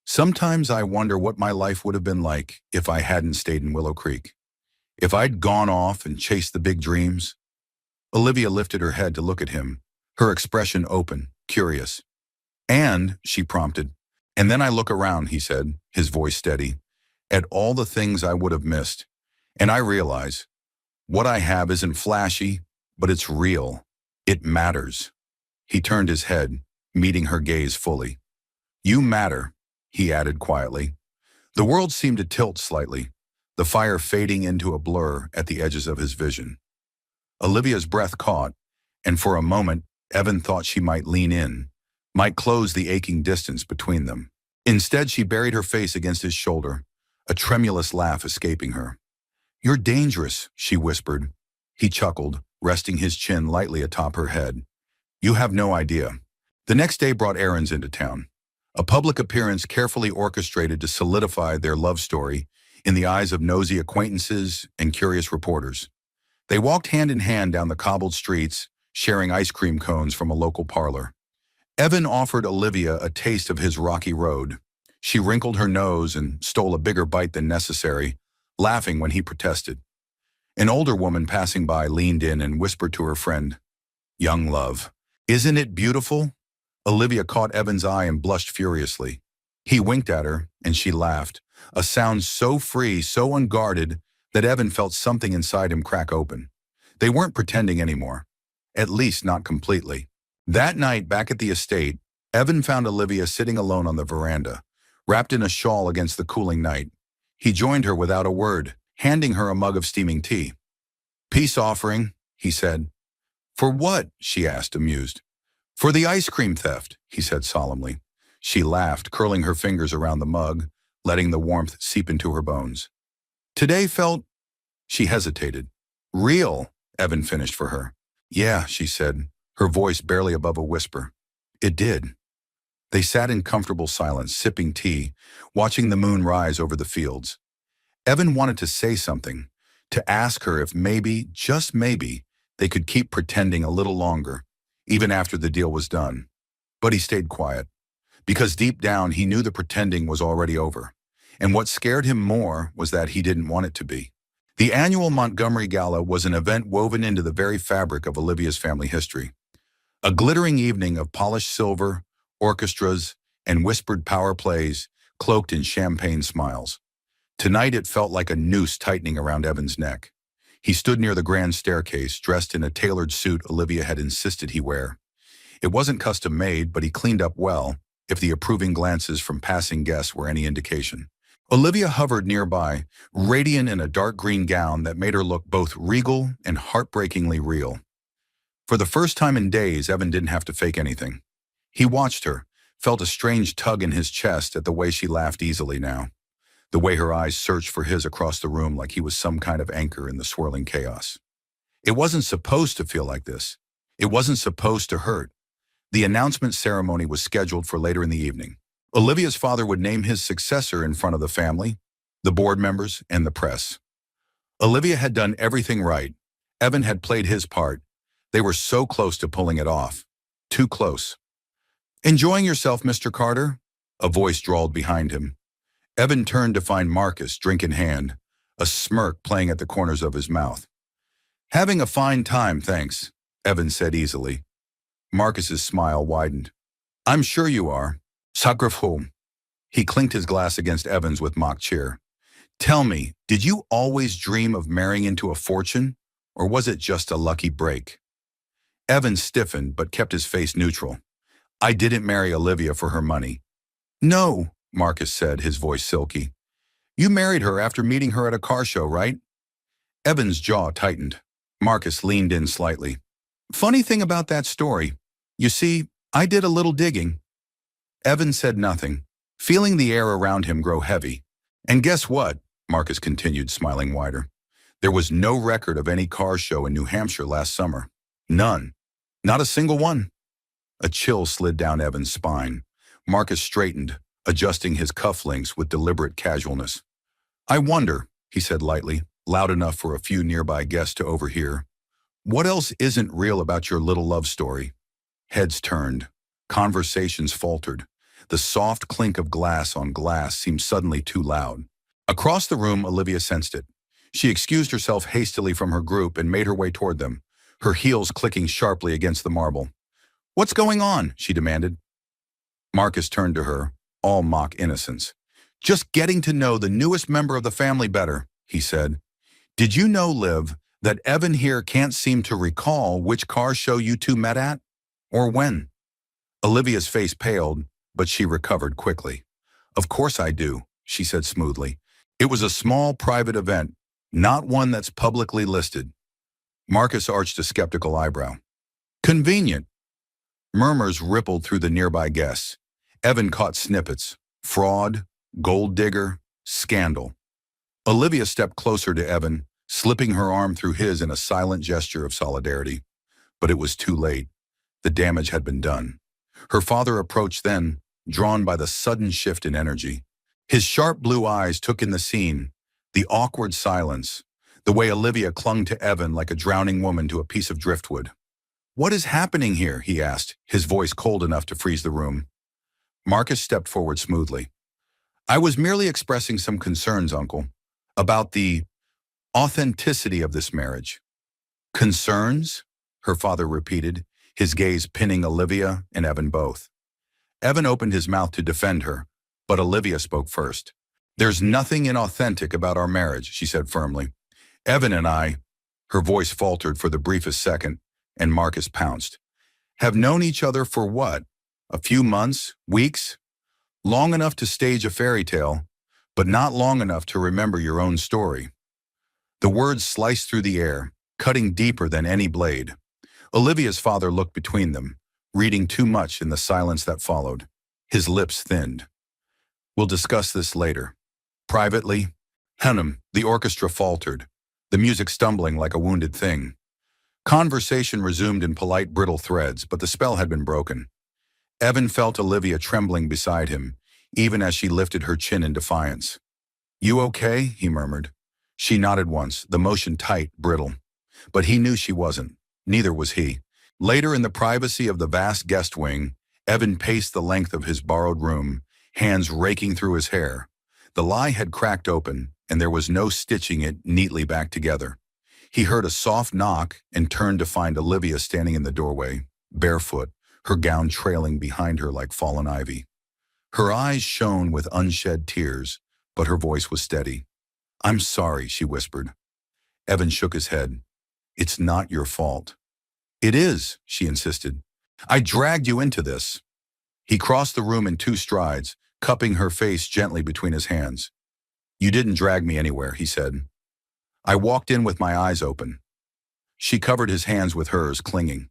Sometimes I wonder what my life would have been like if I hadn't stayed in Willow Creek. If I'd gone off and chased the big dreams. Olivia lifted her head to look at him, her expression open, curious. And, she prompted, and then I look around, he said, his voice steady, at all the things I would have missed. And I realize, what I have isn't flashy, but it's real. It matters. He turned his head, meeting her gaze fully. You matter, he added quietly. The world seemed to tilt slightly, the fire fading into a blur at the edges of his vision. Olivia's breath caught, and for a moment, Evan thought she might lean in, might close the aching distance between them. Instead, she buried her face against his shoulder, a tremulous laugh escaping her. You're dangerous, she whispered. He chuckled, resting his chin lightly atop her head. You have no idea. The next day brought errands into town. A public appearance carefully orchestrated to solidify their love story in the eyes of nosy acquaintances and curious reporters. They walked hand in hand down the cobbled streets, sharing ice cream cones from a local parlor. Evan offered Olivia a taste of his rocky road. She wrinkled her nose and stole a bigger bite than necessary, laughing when he protested. An older woman passing by leaned in and whispered to her friend, Young love, isn't it beautiful? Olivia caught Evan's eye and blushed furiously. He winked at her, and she laughed, a sound so free, so unguarded, that Evan felt something inside him crack open. They weren't pretending anymore, at least not completely. That night, back at the estate, Evan found Olivia sitting alone on the veranda, wrapped in a shawl against the cooling night. He joined her without a word, handing her a mug of steaming tea. Peace offering, he said. For what? She asked, amused. For the ice cream theft, he said solemnly. She laughed, curling her fingers around the mug, letting the warmth seep into her bones. Today felt... She hesitated. Real, Evan finished for her. Yeah, she said, her voice barely above a whisper. It did. They sat in comfortable silence, sipping tea, watching the moon rise over the fields. Evan wanted to say something, to ask her if maybe, just maybe, they could keep pretending a little longer, even after the deal was done. But he stayed quiet, because deep down he knew the pretending was already over. And what scared him more was that he didn't want it to be. The annual Montgomery Gala was an event woven into the very fabric of Olivia's family history. A glittering evening of polished silver, orchestras, and whispered power plays, cloaked in champagne smiles. Tonight it felt like a noose tightening around Evan's neck. He stood near the grand staircase, dressed in a tailored suit Olivia had insisted he wear. It wasn't custom-made, but he cleaned up well, if the approving glances from passing guests were any indication. Olivia hovered nearby, radiant in a dark green gown that made her look both regal and heartbreakingly real. For the first time in days, Evan didn't have to fake anything. He watched her, felt a strange tug in his chest at the way she laughed easily now, the way her eyes searched for his across the room like he was some kind of anchor in the swirling chaos. It wasn't supposed to feel like this. It wasn't supposed to hurt. The announcement ceremony was scheduled for later in the evening. Olivia's father would name his successor in front of the family, the board members, and the press. Olivia had done everything right. Evan had played his part. They were so close to pulling it off. Too close. Enjoying yourself, Mr. Carter? A voice drawled behind him. Evan turned to find Marcus, drink in hand, a smirk playing at the corners of his mouth. Having a fine time, thanks, Evan said easily. Marcus's smile widened. I'm sure you are. Sacre fou. He clinked his glass against Evan's with mock cheer. Tell me, did you always dream of marrying into a fortune, or was it just a lucky break? Evan stiffened but kept his face neutral. I didn't marry Olivia for her money. No, Marcus said, his voice silky. You married her after meeting her at a car show, right? Evan's jaw tightened. Marcus leaned in slightly. Funny thing about that story. You see, I did a little digging. Evan said nothing, feeling the air around him grow heavy. And guess what? Marcus continued, smiling wider. There was no record of any car show in New Hampshire last summer. None. Not a single one. A chill slid down Evan's spine. Marcus straightened, adjusting his cufflinks with deliberate casualness. "I wonder," he said lightly, loud enough for a few nearby guests to overhear, "what else isn't real about your little love story?" Heads turned. Conversations faltered. The soft clink of glass on glass seemed suddenly too loud. Across the room, Olivia sensed it. She excused herself hastily from her group and made her way toward them, her heels clicking sharply against the marble. "What's going on?" she demanded. Marcus turned to her, all mock innocence. "Just getting to know the newest member of the family better," he said. "Did you know, Liv, that Evan here can't seem to recall which car show you two met at? Or when?" Olivia's face paled, but she recovered quickly. "Of course I do," she said smoothly. "It was a small private event, not one that's publicly listed." Marcus arched a skeptical eyebrow. "Convenient." Murmurs rippled through the nearby guests. Evan caught snippets. Fraud, gold digger, scandal. Olivia stepped closer to Evan, slipping her arm through his in a silent gesture of solidarity. But it was too late. The damage had been done. Her father approached then, drawn by the sudden shift in energy. His sharp blue eyes took in the scene, the awkward silence, the way Olivia clung to Evan like a drowning woman to a piece of driftwood. "What is happening here?" he asked, his voice cold enough to freeze the room. Marcus stepped forward smoothly. "I was merely expressing some concerns, Uncle, about the authenticity of this marriage." "Concerns?" her father repeated, his gaze pinning Olivia and Evan both. Evan opened his mouth to defend her, but Olivia spoke first. "There's nothing inauthentic about our marriage," she said firmly. "Evan and I," her voice faltered for the briefest second, and Marcus pounced, "have known each other for what? A few months? Weeks? Long enough to stage a fairy tale, but not long enough to remember your own story." The words sliced through the air, cutting deeper than any blade. Olivia's father looked between them, reading too much in the silence that followed. His lips thinned. "We'll discuss this later." Privately, Hennem, the orchestra faltered, the music stumbling like a wounded thing. Conversation resumed in polite, brittle threads, but the spell had been broken. Evan felt Olivia trembling beside him, even as she lifted her chin in defiance. "You okay?" he murmured. She nodded once, the motion tight, brittle. But he knew she wasn't. Neither was he. Later, in the privacy of the vast guest wing, Evan paced the length of his borrowed room, hands raking through his hair. The lie had cracked open, and there was no stitching it neatly back together. He heard a soft knock and turned to find Olivia standing in the doorway, barefoot, her gown trailing behind her like fallen ivy. Her eyes shone with unshed tears, but her voice was steady. "I'm sorry," she whispered. Evan shook his head. "It's not your fault." "It is," she insisted. "I dragged you into this." He crossed the room in 2 strides, cupping her face gently between his hands. "You didn't drag me anywhere," he said. "I walked in with my eyes open." She covered his hands with hers, clinging.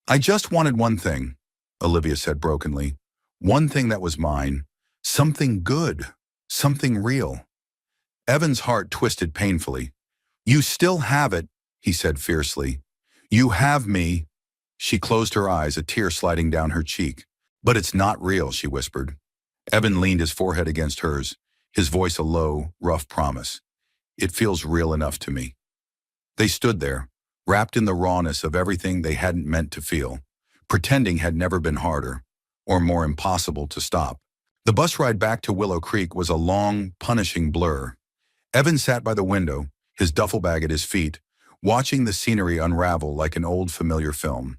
"I just wanted one thing," Olivia said brokenly. "One thing that was mine. Something good. Something real." Evan's heart twisted painfully. "You still have it," he said fiercely. "You have me." She closed her eyes, a tear sliding down her cheek. "But it's not real," she whispered. Evan leaned his forehead against hers, his voice a low, rough promise. "It feels real enough to me." They stood there, wrapped in the rawness of everything they hadn't meant to feel. Pretending had never been harder, or more impossible to stop. The bus ride back to Willow Creek was a long, punishing blur. Evan sat by the window, his duffel bag at his feet, watching the scenery unravel like an old familiar film.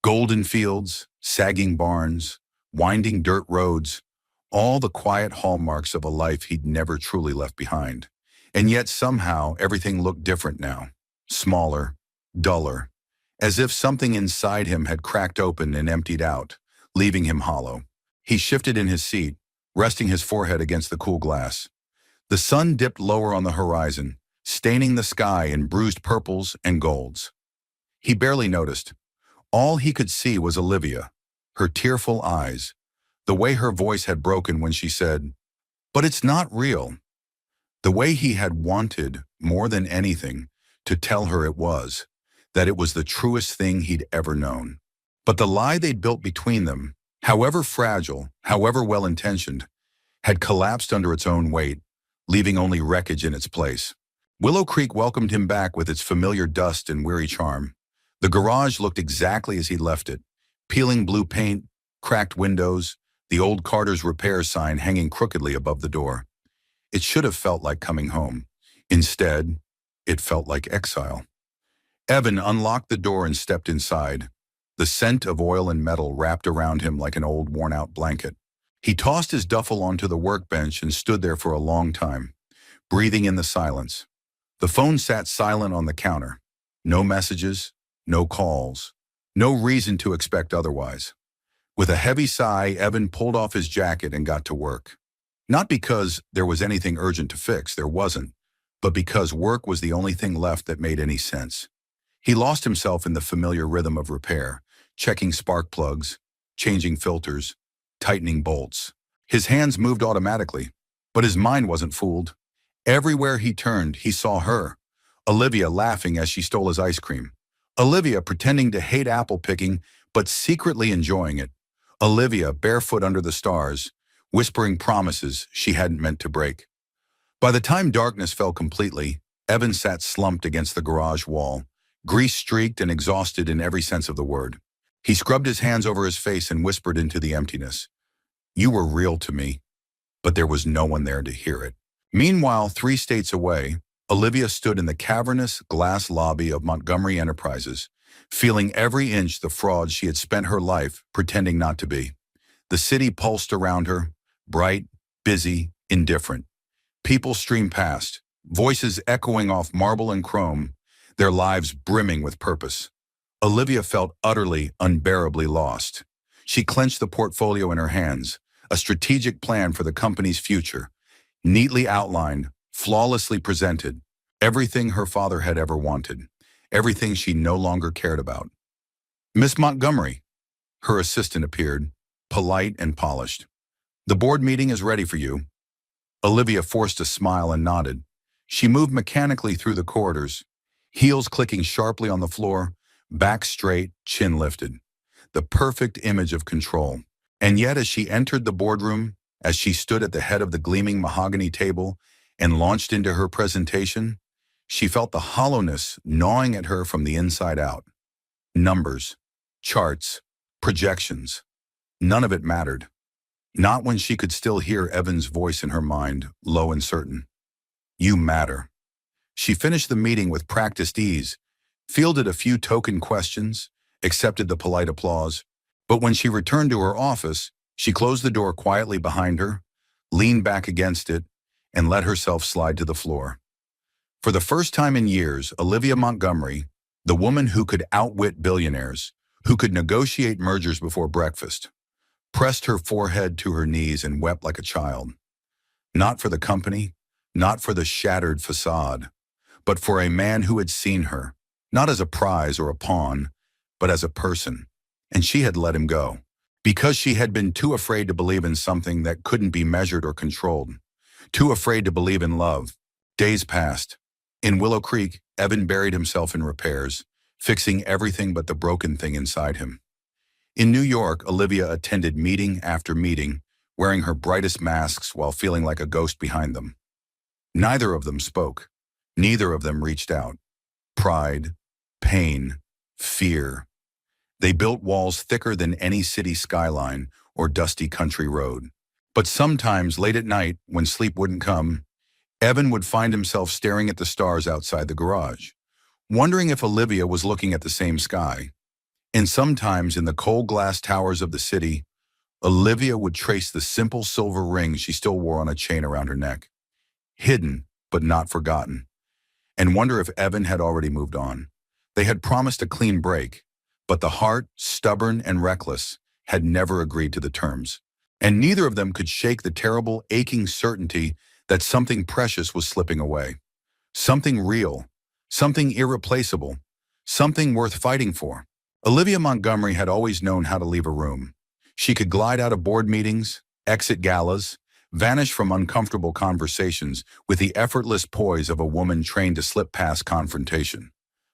Golden fields, sagging barns, winding dirt roads, all the quiet hallmarks of a life he'd never truly left behind. And yet somehow everything looked different now, smaller, duller, as if something inside him had cracked open and emptied out, leaving him hollow. He shifted in his seat, resting his forehead against the cool glass. The sun dipped lower on the horizon, staining the sky in bruised purples and golds. He barely noticed. All he could see was Olivia, her tearful eyes, the way her voice had broken when she said, "But it's not real." The way he had wanted, more than anything, to tell her it was, that it was the truest thing he'd ever known. But the lie they'd built between them, however fragile, however well-intentioned, had collapsed under its own weight, leaving only wreckage in its place. Willow Creek welcomed him back with its familiar dust and weary charm. The garage looked exactly as he'd left it, peeling blue paint, cracked windows, the old Carter's Repairs sign hanging crookedly above the door. It should have felt like coming home. Instead, it felt like exile. Evan unlocked the door and stepped inside, the scent of oil and metal wrapped around him like an old worn-out blanket. He tossed his duffel onto the workbench and stood there for a long time, breathing in the silence. The phone sat silent on the counter. No messages, no calls, no reason to expect otherwise. With a heavy sigh, Evan pulled off his jacket and got to work. Not because there was anything urgent to fix, there wasn't, but because work was the only thing left that made any sense. He lost himself in the familiar rhythm of repair, checking spark plugs, changing filters, tightening bolts. His hands moved automatically, but his mind wasn't fooled. Everywhere he turned, he saw her, Olivia laughing as she stole his ice cream. Olivia pretending to hate apple picking, but secretly enjoying it. Olivia barefoot under the stars, whispering promises she hadn't meant to break. By the time darkness fell completely, Evan sat slumped against the garage wall, grease-streaked and exhausted in every sense of the word. He scrubbed his hands over his face and whispered into the emptiness. "You were real to me," but there was no one there to hear it. Meanwhile, 3 states away, Olivia stood in the cavernous glass lobby of Montgomery Enterprises, feeling every inch the fraud she had spent her life pretending not to be. The city pulsed around her, bright, busy, indifferent. People streamed past, voices echoing off marble and chrome, their lives brimming with purpose. Olivia felt utterly, unbearably lost. She clenched the portfolio in her hands, a strategic plan for the company's future, neatly outlined, flawlessly presented, everything her father had ever wanted, everything she no longer cared about. "Miss Montgomery," her assistant appeared, polite and polished. "The board meeting is ready for you." Olivia forced a smile and nodded. She moved mechanically through the corridors, heels clicking sharply on the floor, back straight, chin lifted. The perfect image of control. And yet as she entered the boardroom, as she stood at the head of the gleaming mahogany table and launched into her presentation, she felt the hollowness gnawing at her from the inside out. Numbers, charts, projections. None of it mattered. Not when she could still hear Evan's voice in her mind, low and certain. "You matter." She finished the meeting with practiced ease, fielded a few token questions, accepted the polite applause, but when she returned to her office, she closed the door quietly behind her, leaned back against it, and let herself slide to the floor. For the first time in years, Olivia Montgomery, the woman who could outwit billionaires, who could negotiate mergers before breakfast, pressed her forehead to her knees and wept like a child. Not for the company, not for the shattered facade, but for a man who had seen her, not as a prize or a pawn, but as a person. And she had let him go, because she had been too afraid to believe in something that couldn't be measured or controlled, too afraid to believe in love. Days passed. In Willow Creek, Evan buried himself in repairs, fixing everything but the broken thing inside him. In New York, Olivia attended meeting after meeting, wearing her brightest masks while feeling like a ghost behind them. Neither of them spoke. Neither of them reached out. Pride, pain, fear. They built walls thicker than any city skyline or dusty country road. But sometimes, late at night, when sleep wouldn't come, Evan would find himself staring at the stars outside the garage, wondering if Olivia was looking at the same sky. And sometimes, in the cold glass towers of the city, Olivia would trace the simple silver ring she still wore on a chain around her neck, hidden but not forgotten, and wonder if Evan had already moved on. They had promised a clean break, but the heart, stubborn and reckless, had never agreed to the terms. And neither of them could shake the terrible, aching certainty that something precious was slipping away. Something real, something irreplaceable, something worth fighting for. Olivia Montgomery had always known how to leave a room. She could glide out of board meetings, exit galas, vanish from uncomfortable conversations with the effortless poise of a woman trained to slip past confrontation.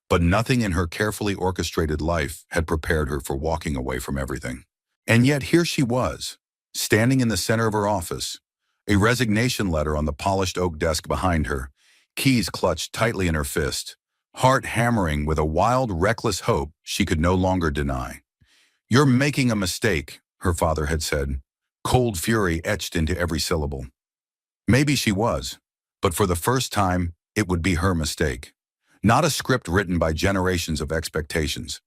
But nothing in her carefully orchestrated life had prepared her for walking away from everything. And yet here she was, standing in the center of her office, a resignation letter on the polished oak desk behind her, keys clutched tightly in her fist, heart hammering with a wild, reckless hope she could no longer deny. "You're making a mistake," her father had said, cold fury etched into every syllable. Maybe she was, but for the first time, it would be her mistake. Not a script written by generations of expectations.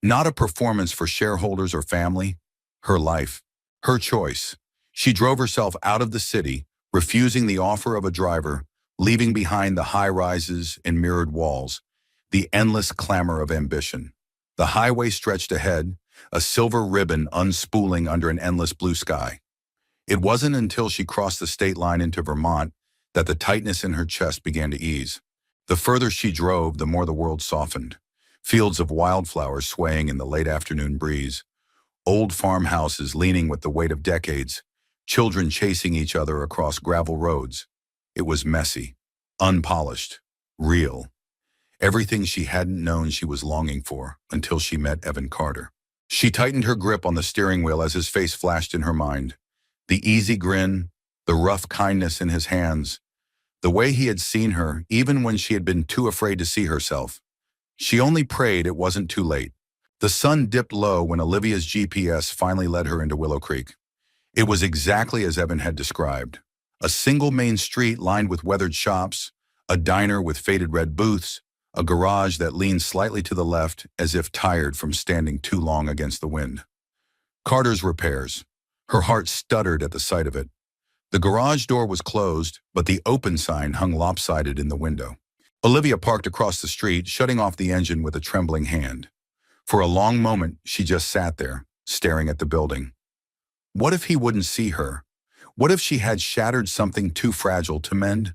Not a performance for shareholders or family. Her life. Her choice. She drove herself out of the city, refusing the offer of a driver, leaving behind the high-rises and mirrored walls, the endless clamor of ambition. The highway stretched ahead, a silver ribbon unspooling under an endless blue sky. It wasn't until she crossed the state line into Vermont that the tightness in her chest began to ease. The further she drove, the more the world softened. Fields of wildflowers swaying in the late afternoon breeze. Old farmhouses leaning with the weight of decades. Children chasing each other across gravel roads. It was messy, unpolished, real. Everything she hadn't known she was longing for until she met Evan Carter. She tightened her grip on the steering wheel as his face flashed in her mind. The easy grin, the rough kindness in his hands, the way he had seen her even when she had been too afraid to see herself. She only prayed it wasn't too late. The sun dipped low when Olivia's GPS finally led her into Willow Creek. It was exactly as Evan had described. A single main street lined with weathered shops, a diner with faded red booths, a garage that leaned slightly to the left as if tired from standing too long against the wind. Carter's repairs. Her heart stuttered at the sight of it. The garage door was closed, but the open sign hung lopsided in the window. Olivia parked across the street, shutting off the engine with a trembling hand. For a long moment, she just sat there, staring at the building. What if he wouldn't see her? What if she had shattered something too fragile to mend?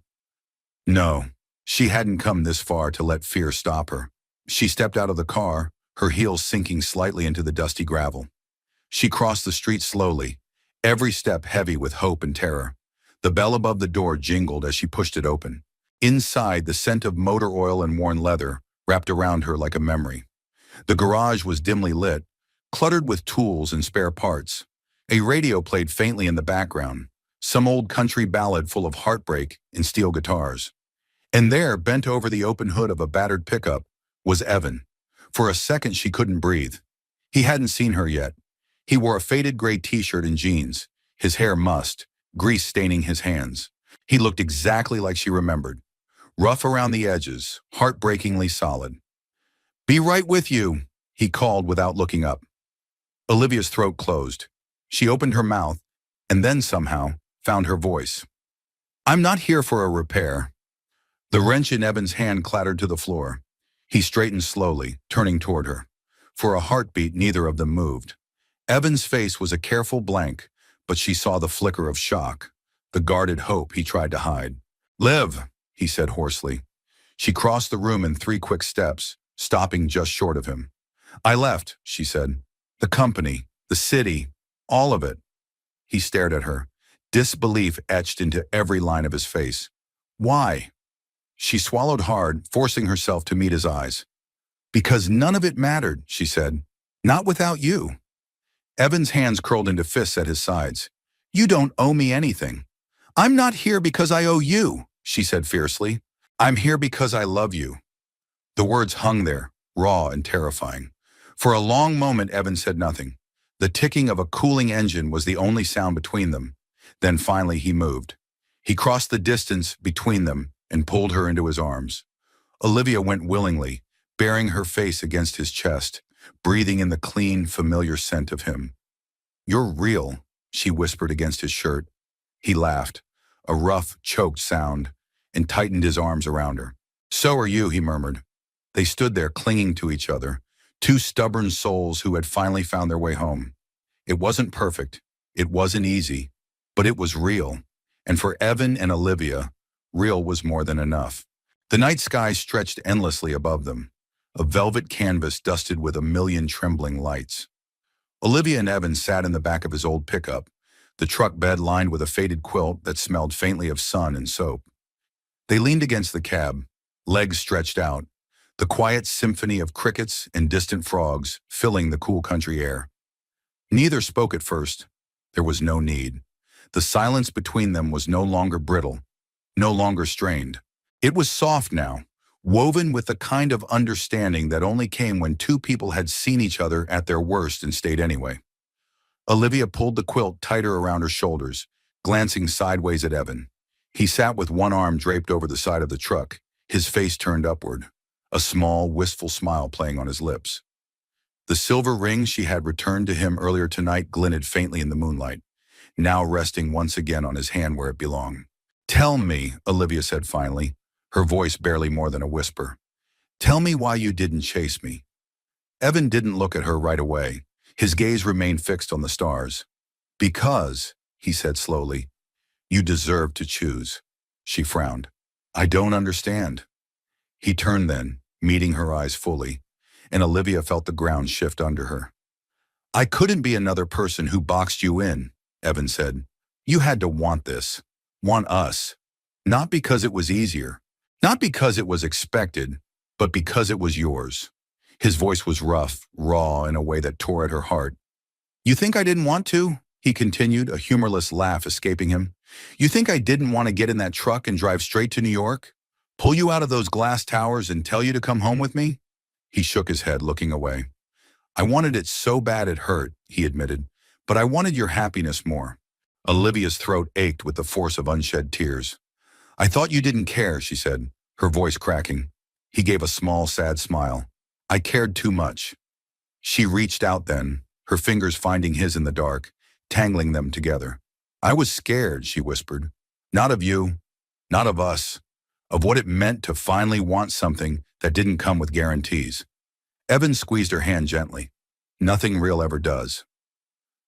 No, she hadn't come this far to let fear stop her. She stepped out of the car, her heels sinking slightly into the dusty gravel. She crossed the street slowly, every step heavy with hope and terror. The bell above the door jingled as she pushed it open. Inside, the scent of motor oil and worn leather wrapped around her like a memory. The garage was dimly lit, cluttered with tools and spare parts. A radio played faintly in the background, some old country ballad full of heartbreak and steel guitars. And there, bent over the open hood of a battered pickup, was Evan. For a second, she couldn't breathe. He hadn't seen her yet. He wore a faded gray t-shirt and jeans, his hair mussed, grease staining his hands. He looked exactly like she remembered. Rough around the edges, heartbreakingly solid. "Be right with you," he called without looking up. Olivia's throat closed. She opened her mouth, and then somehow found her voice. "I'm not here for a repair." The wrench in Evan's hand clattered to the floor. He straightened slowly, turning toward her. For a heartbeat, neither of them moved. Evan's face was a careful blank, but she saw the flicker of shock, the guarded hope he tried to hide. "Liv," he said hoarsely. She crossed the room in 3 quick steps, stopping just short of him. "I left," she said. "The company, the city, all of it." He stared at her, disbelief etched into every line of his face. "Why?" She swallowed hard, forcing herself to meet his eyes. "Because none of it mattered," she said. "Not without you." Evan's hands curled into fists at his sides. "You don't owe me anything." "I'm not here because I owe you," she said fiercely. "I'm here because I love you." The words hung there, raw and terrifying. For a long moment, Evan said nothing. The ticking of a cooling engine was the only sound between them. Then finally he moved. He crossed the distance between them and pulled her into his arms. Olivia went willingly, bearing her face against his chest, breathing in the clean, familiar scent of him. "You're real," she whispered against his shirt. He laughed, a rough, choked sound, and tightened his arms around her. "So are you," he murmured. They stood there clinging to each other, 2 stubborn souls who had finally found their way home. It wasn't perfect, it wasn't easy, but it was real. And for Evan and Olivia, real was more than enough. The night sky stretched endlessly above them, a velvet canvas dusted with a million trembling lights. Olivia and Evan sat in the back of his old pickup, the truck bed lined with a faded quilt that smelled faintly of sun and soap. They leaned against the cab, legs stretched out, the quiet symphony of crickets and distant frogs filling the cool country air. Neither spoke at first. There was no need. The silence between them was no longer brittle, no longer strained. It was soft now, woven with the kind of understanding that only came when two people had seen each other at their worst and stayed anyway. Olivia pulled the quilt tighter around her shoulders, glancing sideways at Evan. He sat with one arm draped over the side of the truck, his face turned upward, a small, wistful smile playing on his lips. The silver ring she had returned to him earlier tonight glinted faintly in the moonlight, now resting once again on his hand where it belonged. "Tell me," Olivia said finally, her voice barely more than a whisper. "Tell me why you didn't chase me." Evan didn't look at her right away. His gaze remained fixed on the stars. "Because," he said slowly, "you deserve to choose." She frowned. "I don't understand." He turned then, meeting her eyes fully, and Olivia felt the ground shift under her. "I couldn't be another person who boxed you in," Evan said. "You had to want this, want us. Not because it was easier, not because it was expected, but because it was yours." His voice was rough, raw in a way that tore at her heart. "You think I didn't want to?" he continued, a humorless laugh escaping him. "You think I didn't want to get in that truck and drive straight to New York? Pull you out of those glass towers and tell you to come home with me?" He shook his head, looking away. "I wanted it so bad it hurt," he admitted, "but I wanted your happiness more." Olivia's throat ached with the force of unshed tears. "I thought you didn't care," she said, her voice cracking. He gave a small, sad smile. "I cared too much." She reached out then, her fingers finding his in the dark, tangling them together. "I was scared," she whispered. "Not of you, not of us, of what it meant to finally want something that didn't come with guarantees." Evan squeezed her hand gently. "Nothing real ever does."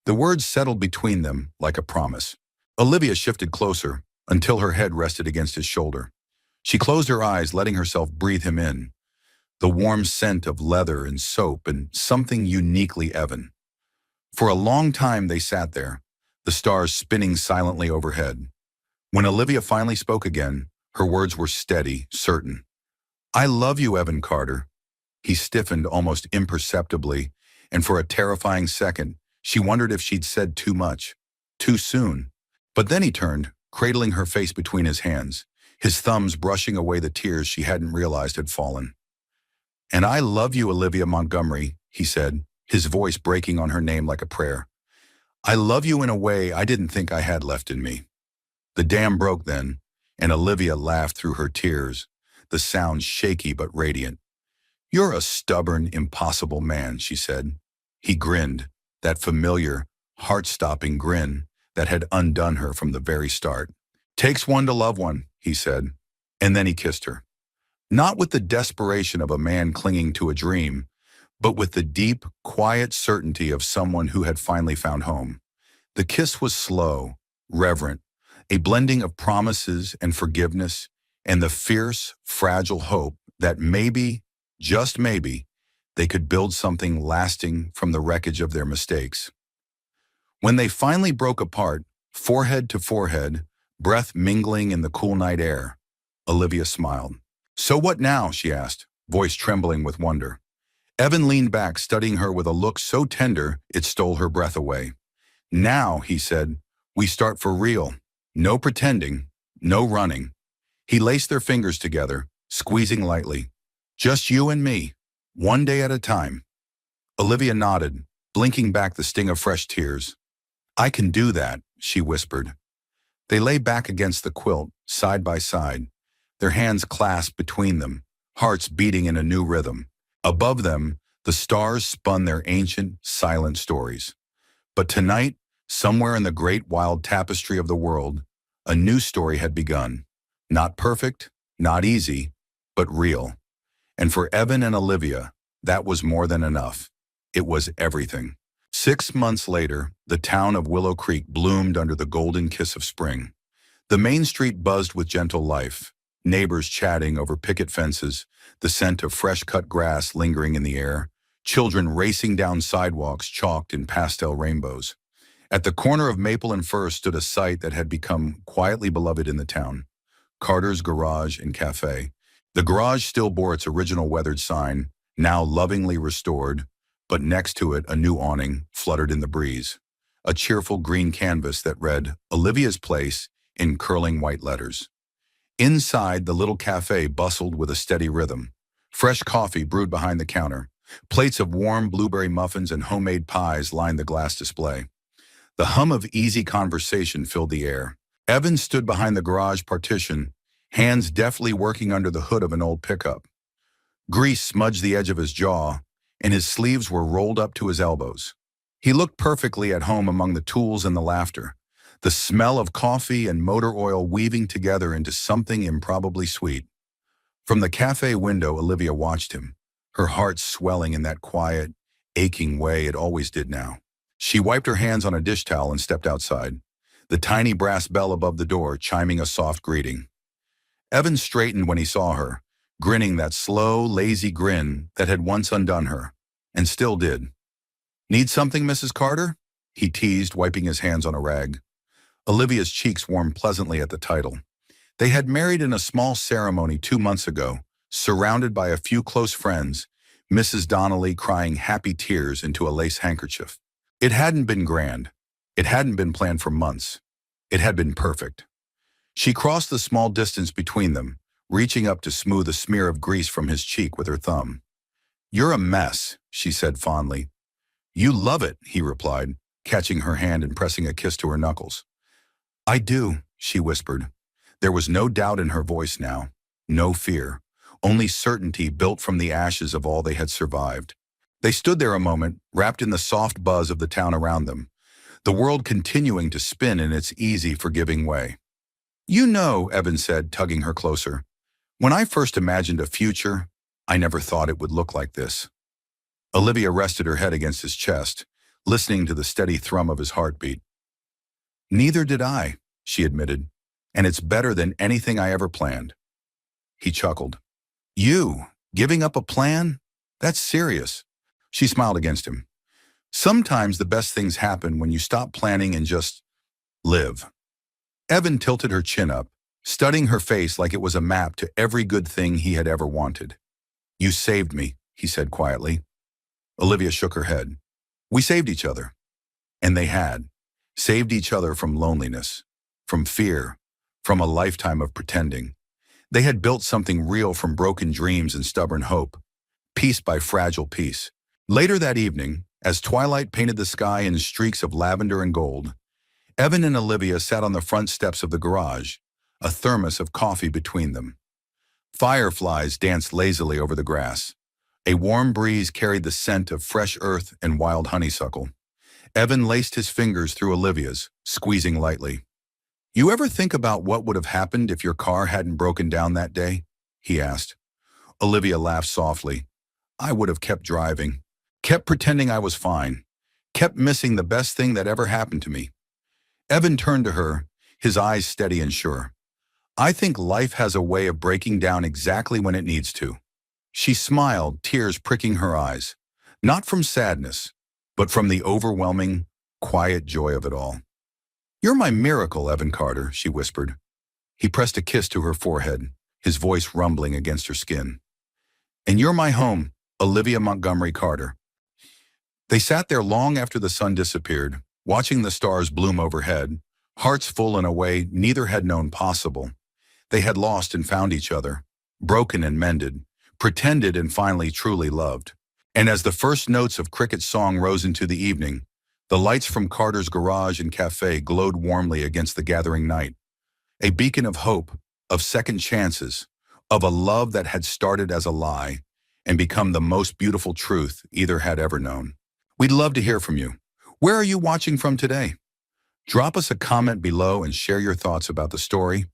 The words settled between them like a promise. Olivia shifted closer until her head rested against his shoulder. She closed her eyes, letting herself breathe him in. The warm scent of leather and soap and something uniquely Evan. For a long time they sat there, the stars spinning silently overhead. When Olivia finally spoke again, her words were steady, certain. "I love you, Evan Carter." He stiffened almost imperceptibly, and for a terrifying second, she wondered if she'd said too much, too soon. But then he turned, cradling her face between his hands, his thumbs brushing away the tears she hadn't realized had fallen. "And I love you, Olivia Montgomery," he said, his voice breaking on her name like a prayer. "I love you in a way I didn't think I had left in me." The dam broke then, and Olivia laughed through her tears, the sound shaky but radiant. "You're a stubborn, impossible man," she said. He grinned, that familiar, heart-stopping grin that had undone her from the very start. "Takes one to love one," he said, and then he kissed her. Not with the desperation of a man clinging to a dream, but with the deep, quiet certainty of someone who had finally found home. The kiss was slow, reverent, a blending of promises and forgiveness, and the fierce, fragile hope that maybe, just maybe, they could build something lasting from the wreckage of their mistakes. When they finally broke apart, forehead to forehead, breath mingling in the cool night air, Olivia smiled. "So what now?" she asked, voice trembling with wonder. Evan leaned back, studying her with a look so tender it stole her breath away. "Now," he said, "we start for real. No pretending, no running." He laced their fingers together, squeezing lightly. "Just you and me, one day at a time." Olivia nodded, blinking back the sting of fresh tears. "I can do that," she whispered. They lay back against the quilt, side by side, their hands clasped between them, hearts beating in a new rhythm. Above them, the stars spun their ancient, silent stories. But tonight, somewhere in the great wild tapestry of the world, a new story had begun. Not perfect, not easy, but real. And for Evan and Olivia, that was more than enough. It was everything. 6 months later, the town of Willow Creek bloomed under the golden kiss of spring. The main street buzzed with gentle life, neighbors chatting over picket fences, the scent of fresh-cut grass lingering in the air, children racing down sidewalks chalked in pastel rainbows. At the corner of Maple and Fir stood a site that had become quietly beloved in the town, Carter's Garage and Cafe. The garage still bore its original weathered sign, now lovingly restored, but next to it a new awning fluttered in the breeze. A cheerful green canvas that read, Olivia's Place, in curling white letters. Inside, the little cafe bustled with a steady rhythm. Fresh coffee brewed behind the counter. Plates of warm blueberry muffins and homemade pies lined the glass display. The hum of easy conversation filled the air. Evan stood behind the garage partition, hands deftly working under the hood of an old pickup. Grease smudged the edge of his jaw, and his sleeves were rolled up to his elbows. He looked perfectly at home among the tools and the laughter, the smell of coffee and motor oil weaving together into something improbably sweet. From the cafe window, Olivia watched him, her heart swelling in that quiet, aching way it always did now. She wiped her hands on a dish towel and stepped outside, the tiny brass bell above the door chiming a soft greeting. Evan straightened when he saw her, grinning that slow, lazy grin that had once undone her, and still did. "Need something, Mrs. Carter?" he teased, wiping his hands on a rag. Olivia's cheeks warmed pleasantly at the title. They had married in a small ceremony 2 months ago, surrounded by a few close friends, Mrs. Donnelly crying happy tears into a lace handkerchief. It hadn't been grand. It hadn't been planned for months. It had been perfect. She crossed the small distance between them, reaching up to smooth a smear of grease from his cheek with her thumb. "You're a mess," she said fondly. "You love it," he replied, catching her hand and pressing a kiss to her knuckles. "I do," she whispered. There was no doubt in her voice now, no fear, only certainty built from the ashes of all they had survived. They stood there a moment, wrapped in the soft buzz of the town around them, the world continuing to spin in its easy, forgiving way. "You know," Evan said, tugging her closer, "when I first imagined a future, I never thought it would look like this." Olivia rested her head against his chest, listening to the steady thrum of his heartbeat. "Neither did I," she admitted, "and it's better than anything I ever planned." He chuckled. "You, giving up a plan? That's serious." She smiled against him. "Sometimes the best things happen when you stop planning and just live." Evan tilted her chin up, studying her face like it was a map to every good thing he had ever wanted. "You saved me," he said quietly. Olivia shook her head. "We saved each other." And they had. Saved each other from loneliness, from fear, from a lifetime of pretending. They had built something real from broken dreams and stubborn hope, piece by fragile piece. Later that evening, as twilight painted the sky in streaks of lavender and gold, Evan and Olivia sat on the front steps of the garage, a thermos of coffee between them. Fireflies danced lazily over the grass. A warm breeze carried the scent of fresh earth and wild honeysuckle. Evan laced his fingers through Olivia's, squeezing lightly. "You ever think about what would have happened if your car hadn't broken down that day?" he asked. Olivia laughed softly. "I would have kept driving, kept pretending I was fine, kept missing the best thing that ever happened to me." Evan turned to her, his eyes steady and sure. "I think life has a way of breaking down exactly when it needs to." She smiled, tears pricking her eyes, not from sadness, but from the overwhelming, quiet joy of it all. "You're my miracle, Evan Carter," she whispered. He pressed a kiss to her forehead, his voice rumbling against her skin. "And you're my home, Olivia Montgomery Carter." They sat there long after the sun disappeared, watching the stars bloom overhead, hearts full in a way neither had known possible. They had lost and found each other, broken and mended, pretended and finally truly loved. And as the first notes of Cricket's song rose into the evening, the lights from Carter's garage and cafe glowed warmly against the gathering night. A beacon of hope, of second chances, of a love that had started as a lie and become the most beautiful truth either had ever known. We'd love to hear from you. Where are you watching from today? Drop us a comment below and share your thoughts about the story.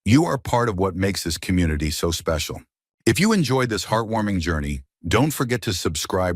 You are part of what makes this community so special. If you enjoyed this heartwarming journey, don't forget to subscribe